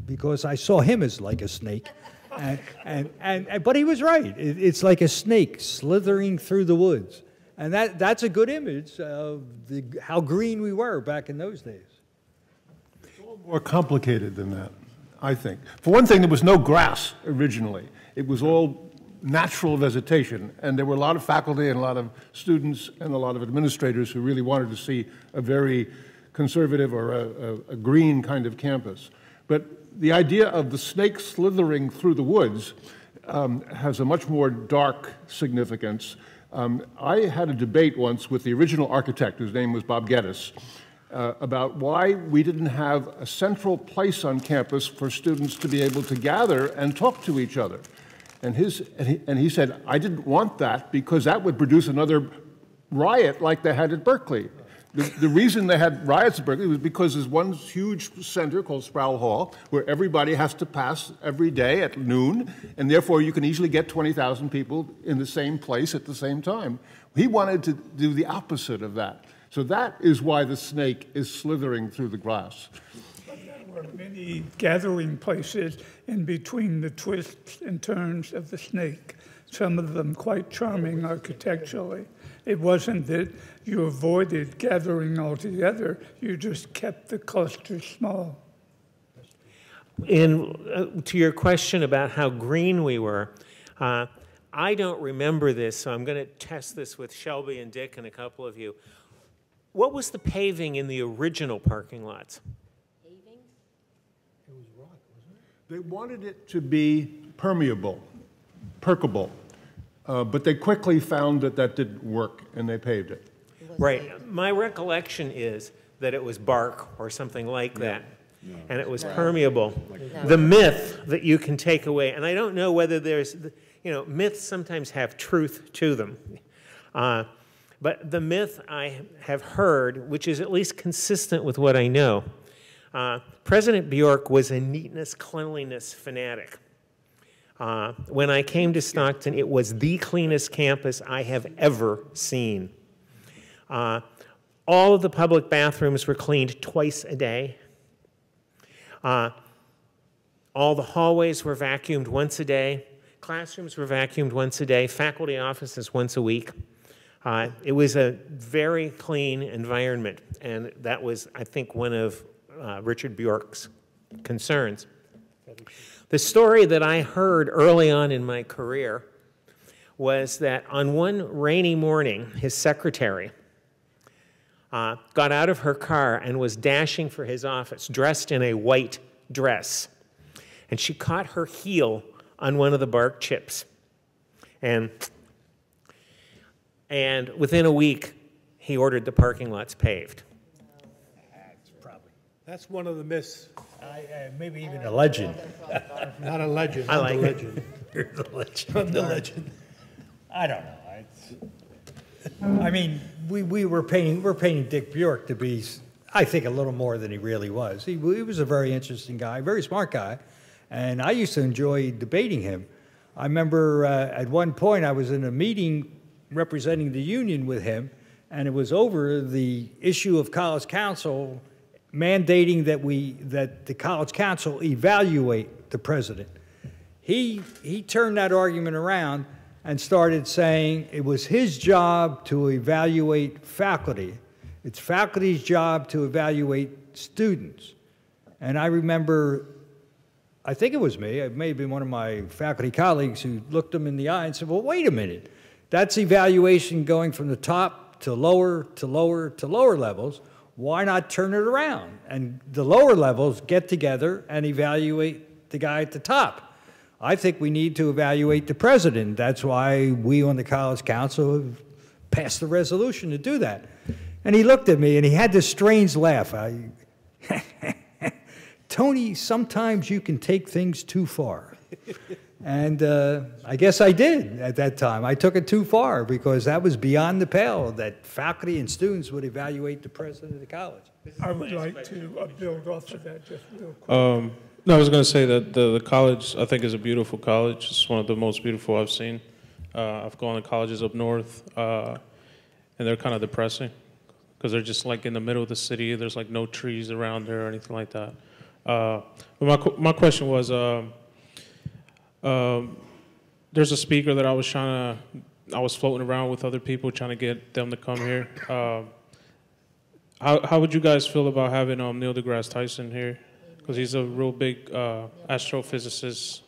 because I saw him as like a snake. But he was right. It's like a snake slithering through the woods. And that's a good image of how green we were back in those days. It's a little more complicated than that, I think. For one thing, there was no grass originally. It was all natural vegetation, and there were a lot of faculty and a lot of students and a lot of administrators who really wanted to see a very conservative or a green kind of campus. But the idea of the snake slithering through the woods has a much more dark significance. I had a debate once with the original architect, whose name was Bob Geddes, about why we didn't have a central place on campus for students to be able to gather and talk to each other. And he said, I didn't want that because that would produce another riot like they had at Berkeley. The reason they had riots at Berkeley was because there's one huge center called Sproul Hall where everybody has to pass every day at noon, and therefore you can easily get 20,000 people in the same place at the same time. He wanted to do the opposite of that. So that is why the snake is slithering through the grass. There were many gathering places in between the twists and turns of the snake, some of them quite charming architecturally. It wasn't that you avoided gathering altogether, you just kept the clusters small. To your question about how green we were, I don't remember this, so I'm going to test this with Shelby and Dick and a couple of you. What was the paving in the original parking lots? They wanted it to be permeable, perkable, but they quickly found that that didn't work, and they paved it. Right. My recollection is that it was bark or something like that. And it was permeable. The myth that you can take away, and I don't know whether there's, myths sometimes have truth to them. But the myth I have heard, which is at least consistent with what I know, President Bjork was a neatness, cleanliness fanatic. When I came to Stockton, it was the cleanest campus I have ever seen. All of the public bathrooms were cleaned twice a day. All the hallways were vacuumed once a day. Classrooms were vacuumed once a day. Faculty offices once a week. It was a very clean environment, and that was, I think, one of Richard Bjork's concerns. The story that I heard early on in my career was that on one rainy morning, his secretary got out of her car and was dashing for his office, dressed in a white dress. And she caught her heel on one of the bark chips. And within a week, he ordered the parking lots paved. That's one of the myths. Maybe even a legend. Not a legend. I like I'm the it. legend. You're the legend. I'm the legend. I don't know. I mean, we're painting Dick Bjork to be, I think, a little more than he really was. He was a very interesting guy, very smart guy, and I used to enjoy debating him. I remember at one point I was in a meeting representing the union with him, and it was over the issue of college council mandating that the college council evaluate the president. He turned that argument around and started saying it was his job to evaluate faculty. It's faculty's job to evaluate students. And I remember, I think it was me, it may have been one of my faculty colleagues who looked him in the eye and said, well, wait a minute. That's evaluation going from the top to lower to lower to lower levels. Why not turn it around? And the lower levels get together and evaluate the guy at the top. I think we need to evaluate the president. That's why we on the College Council have passed the resolution to do that. And he looked at me and he had this strange laugh. Tony, sometimes you can take things too far. And I guess I did at that time. I took it too far because that was beyond the pale that faculty and students would evaluate the president of the college. I would like to build off of that just real quick. No, I was going to say that the college, I think, is a beautiful college. It's one of the most beautiful I've seen. I've gone to colleges up north, and they're kind of depressing because they're just like in the middle of the city. There's like no trees around there or anything like that. But my question was, there's a speaker that I was floating around with other people trying to get them to come here. How would you guys feel about having Neil deGrasse Tyson here? Because he's a real big astrophysicist.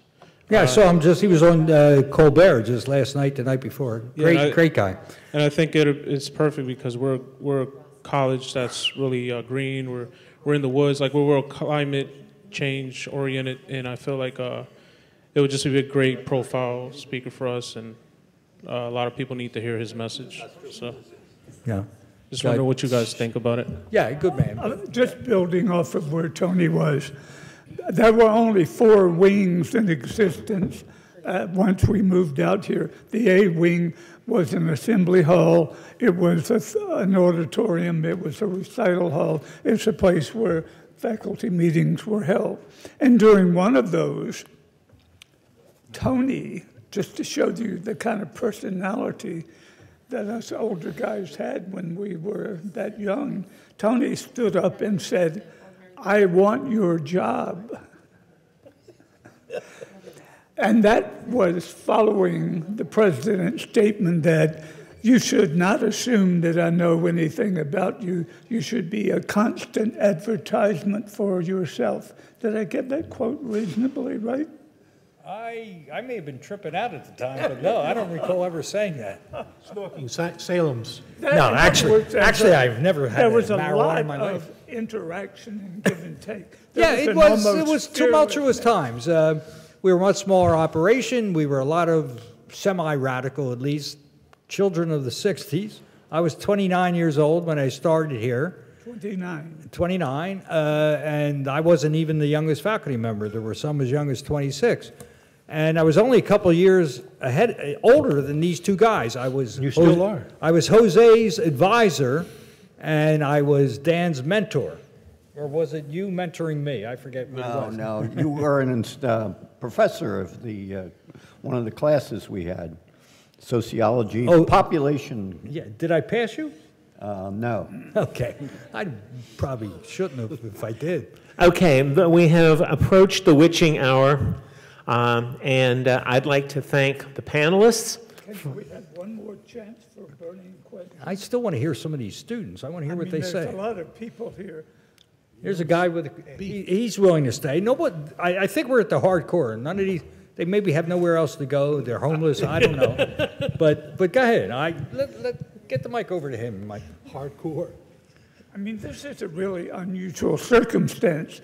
Yeah, I saw him he was on Colbert just last night, the night before. Great guy. And I think it's perfect because we're a college that's really green. We're in the woods, like we're climate change oriented, and I feel like it would just be a great profile speaker for us, and a lot of people need to hear his message. So, yeah. Just wonder what you guys think about it. Yeah, good man. Just building off of where Tony was, there were only 4 wings in existence once we moved out here. The A wing was an assembly hall. It was an auditorium. It was a recital hall. It's a place where faculty meetings were held. And during one of those, Tony, just to show you the kind of personality that us older guys had when we were that young, Tony stood up and said, "I want your job." And that was following the president's statement that you should not assume that I know anything about you. You should be a constant advertisement for yourself. Did I get that quote reasonably right? I may have been tripping out at the time, but no, I don't recall ever saying that. Smoking Salem's. No, actually, I've never had there was a marijuana lot in my life. of interaction and give and take. Yeah, it was tumultuous times. We were a much smaller operation. We were a lot of semi-radical, at least, children of the 60s. I was 29 years old when I started here. 29. 29, and I wasn't even the youngest faculty member. There were some as young as 26. And I was only a couple of years older than these two guys. You still are. I was Jose's advisor, and I was Dan's mentor. Or was it you mentoring me? I forget what it was. No, you were an professor of the one of the classes we had, sociology, population. Yeah, did I pass you? No. Okay, I probably shouldn't have if I did. Okay, but we have approached the witching hour, and I'd like to thank the panelists. Can we have one more chance for burning questions? I still want to hear some of these students. I want to hear what they say. There's a lot of people here. Here's a guy with, he's willing to stay. Nobody, I think we're at the hardcore. None of these, they maybe have nowhere else to go. They're homeless. I don't know. But go ahead. Get the mic over to him, Mike. Hardcore. I mean, this is a really unusual circumstance.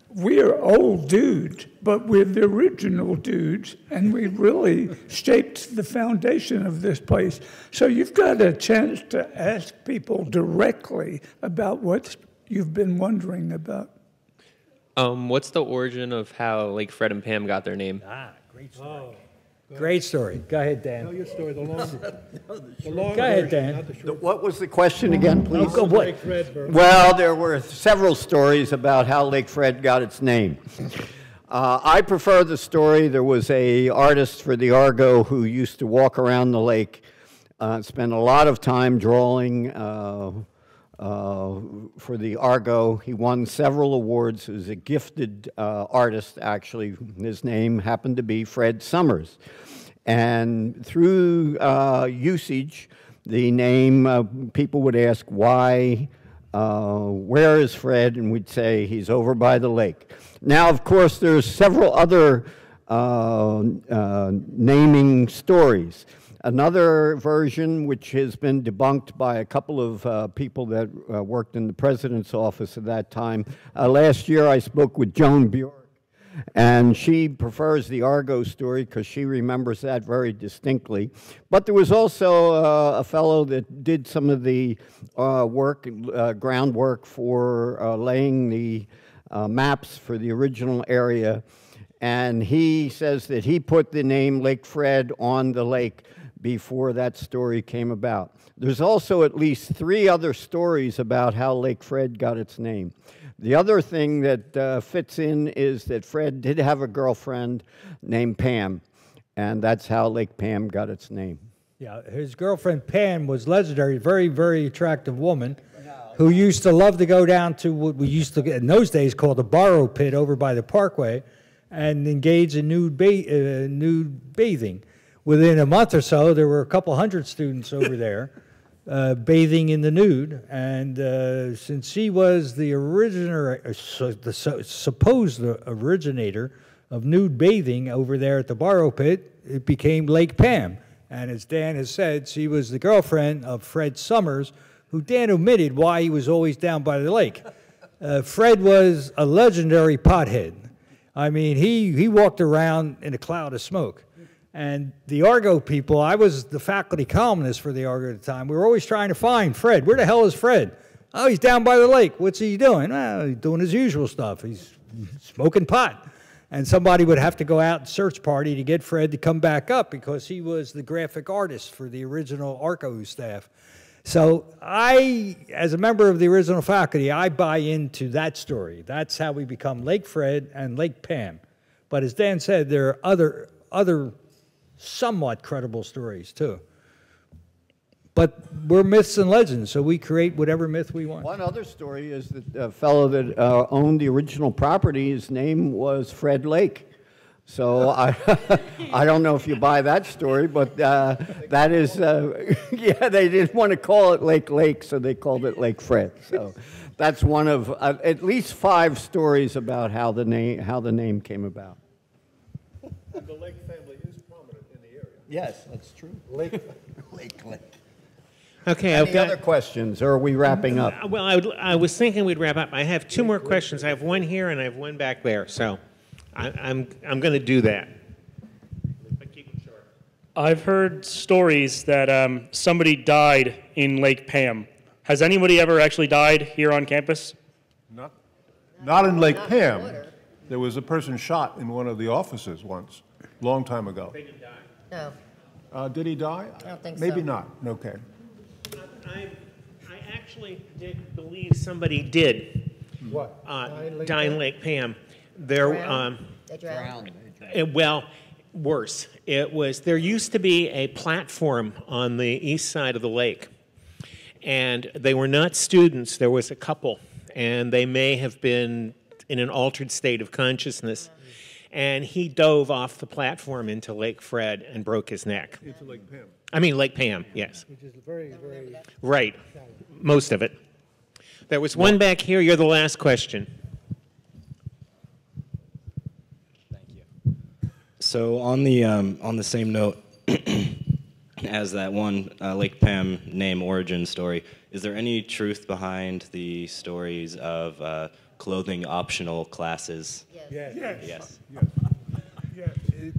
We're old dudes, but we're the original dudes, and we really shaped the foundation of this place. So you've got a chance to ask people directly about what you've been wondering about. What's the origin of how Lake Fred and Pam got their name? Great story. Great story. Go ahead, Dan. Tell your story, the long Go ahead, version, Dan. not the short. What was the question again, please? Lake Fred, Bert. Well, there were several stories about how Lake Fred got its name. I prefer the story. There was a artist for the Argo who used to walk around the lake, spend a lot of time drawing for the Argo. He won several awards. He was a gifted artist, actually. His name happened to be Fred Summers. And through usage, the name, people would ask, why, where is Fred? And we'd say, he's over by the lake. Now, of course, there's several other naming stories. Another version, which has been debunked by a couple of people that worked in the president's office at that time. Last year, I spoke with Joan Bjork, and she prefers the Argo story because she remembers that very distinctly. But there was also a fellow that did some of the groundwork for laying the maps for the original area, and he says that he put the name Lake Fred on the lake before that story came about. There's also at least 3 other stories about how Lake Fred got its name. The other thing that fits in is that Fred did have a girlfriend named Pam, and that's how Lake Pam got its name. Yeah, his girlfriend Pam was legendary, very, very attractive woman who used to love to go down to what we used to, in those days, called the borrow pit over by the Parkway and engage in nude bathing. Within a month or so, there were a couple hundred students over there bathing in the nude. And since she was the supposed originator of nude bathing over there at the borrow pit, it became Lake Pam. And as Dan has said, she was the girlfriend of Fred Summers, who Dan omitted why he was always down by the lake. Fred was a legendary pothead. I mean, he walked around in a cloud of smoke. And the Argo people, I was the faculty columnist for the Argo at the time. We were always trying to find Fred. Where the hell is Fred? Oh, he's down by the lake. What's he doing? Well, he's doing his usual stuff. He's smoking pot. And somebody would have to go out and search party to get Fred to come back up because he was the graphic artist for the original Argo staff. So I, as a member of the original faculty, I buy into that story. That's how we become Lake Fred and Lake Pam. But as Dan said, there are other somewhat credible stories too. But we're myths and legends, so we create whatever myth we want. One other story is that a fellow that owned the original property, his name was Fred Lake. So I don't know if you buy that story, but that is, yeah, they didn't want to call it Lake, so they called it Lake Fred. So that's one of at least 5 stories about how the name came about. And the Lake family is prominent in the area. Yes, that's true. Lake. Okay, Any other questions, or are we wrapping up? Well, I was thinking we'd wrap up. I have 2 more questions. I have one here and I have one back there, so I'm going to do that. But keep them short. I've heard stories that somebody died in Lake Pam. Has anybody ever actually died here on campus? Not in Lake Pam. There was a person shot in one of the offices once, long time ago. They didn't die. No. Did he die? I don't think Maybe so. not. Okay. I actually did believe somebody did What? die in Lake Pam. There, They drowned. well, worse. It was, there used to be a platform on the east side of the lake, and they were not students. There was a couple, and they may have been in an altered state of consciousness, and he dove off the platform into Lake Fred and broke his neck. Into Lake Pam. I mean, Lake Pam, yes. Which is very, very... Right, most of it. There was one back here. You're the last question. So on the same note as that one Lake Pam name origin story, is there any truth behind the stories of clothing optional classes? Yes. Yes.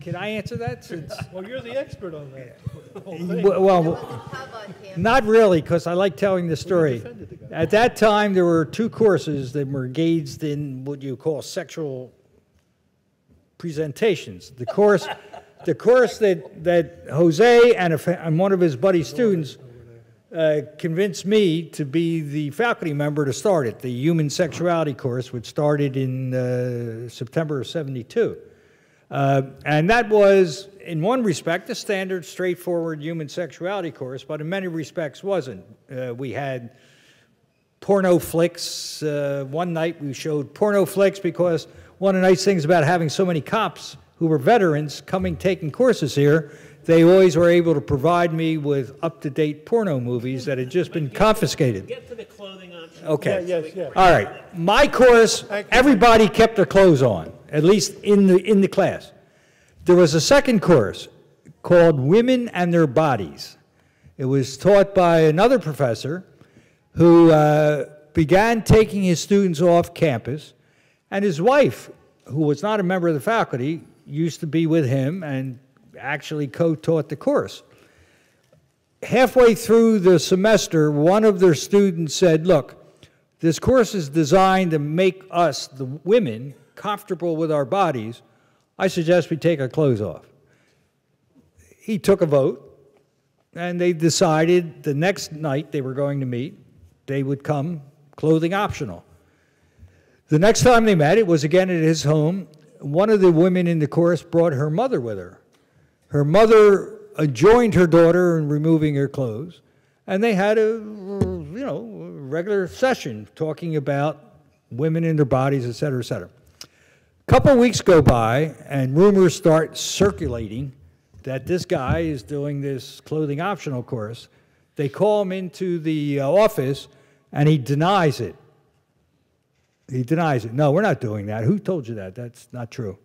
Can I answer that? Since Well, you're the expert on that. well, not really, because I like telling the story. At that time, there were two courses that were engaged in what you call sexual presentations. The course that Jose and one of his buddy students convinced me to be the faculty member to start it, the human sexuality course, which started in September of '72. And that was, in one respect, a standard, straightforward human sexuality course, but in many respects wasn't. We had porno flicks. One night we showed porno flicks because one of the nice things about having so many cops who were veterans taking courses here, they always were able to provide me with up-to-date porno movies that had just been confiscated. Get to the clothing option. Okay. Yes. All right. My course, everybody kept their clothes on, at least in the class. There was a second course called Women and Their Bodies. It was taught by another professor who began taking his students off campus, and his wife, who was not a member of the faculty, used to be with him and actually co-taught the course. Halfway through the semester, one of their students said, look, this course is designed to make us, the women, comfortable with our bodies. I suggest we take our clothes off. He took a vote, and they decided the next night they were going to meet, they would come clothing optional. The next time they met, it was again at his home. One of the women in the course brought her mother with her. Her mother joined her daughter in removing her clothes, and they had a regular session talking about women and their bodies, et cetera, et cetera. A couple of weeks go by, and rumors start circulating that this guy is doing this clothing optional course. They call him into the office, and he denies it. He denies it. No, we're not doing that. Who told you that? That's not true.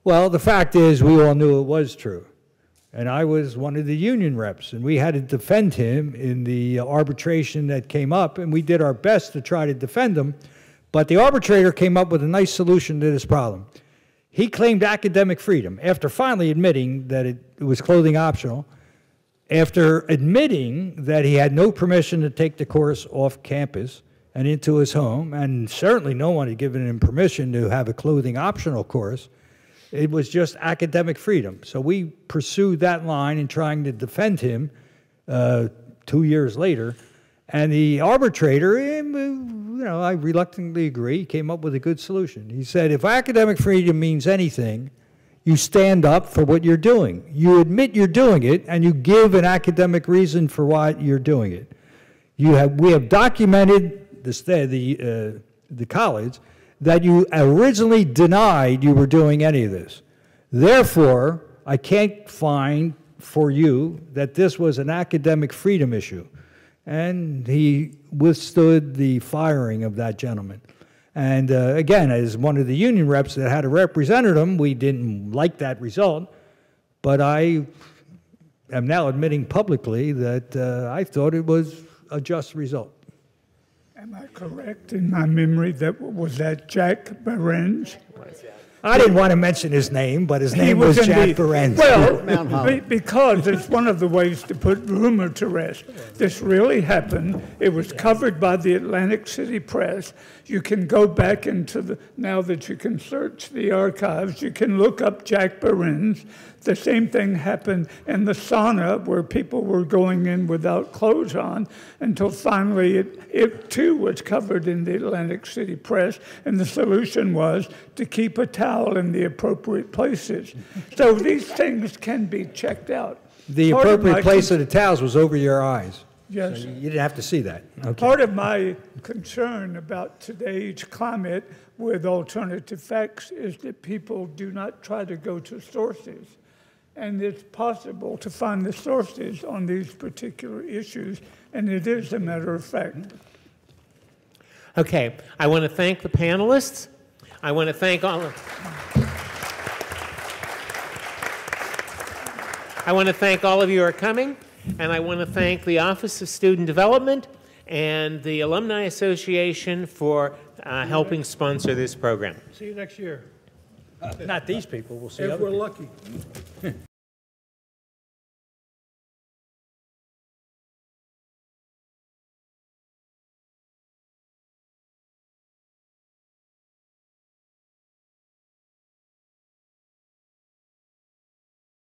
Well, the fact is, we all knew it was true. And I was one of the union reps, and we had to defend him in the arbitration that came up, and we did our best to try to defend him. But the arbitrator came up with a nice solution to this problem. He claimed academic freedom after finally admitting that it was clothing optional, after admitting that he had no permission to take the course off campus and into his home, and certainly no one had given him permission to have a clothing optional course. It was just academic freedom. So we pursued that line in trying to defend him 2 years later. And the arbitrator, I reluctantly agree, came up with a good solution. He said, if academic freedom means anything, you stand up for what you're doing. You admit you're doing it, and you give an academic reason for why you're doing it. We have documented the college that you originally denied you were doing any of this. Therefore, I can't find for you that this was an academic freedom issue. And he withstood the firing of that gentleman. And again, as one of the union reps that had represented him, we didn't like that result. But I am now admitting publicly that I thought it was a just result. Am I correct in my memory that was that Jack Barenge? I didn't want to mention his name, but his name was Jack Ferenz. Well, because it's one of the ways to put rumor to rest. This really happened. It was covered by the Atlantic City Press. You can go back into now that you can search the archives, you can look up Jack Ferenz. The same thing happened in the sauna where people were going in without clothes on until finally it too was covered in the Atlantic City Press, and the solution was to keep a towel in the appropriate places. So these things can be checked out. The appropriate place of the towels was over your eyes. Yes. So you didn't have to see that. Okay. Part of my concern about today's climate with alternative facts is that people do not try to go to sources. And it's possible to find the sources on these particular issues, and it is a matter of fact. Okay, I want to thank the panelists. I want to thank all of you who are coming, and I want to thank the Office of Student Development and the Alumni Association for helping sponsor this program. See you next year. Not these people. We'll see If other we're people. lucky.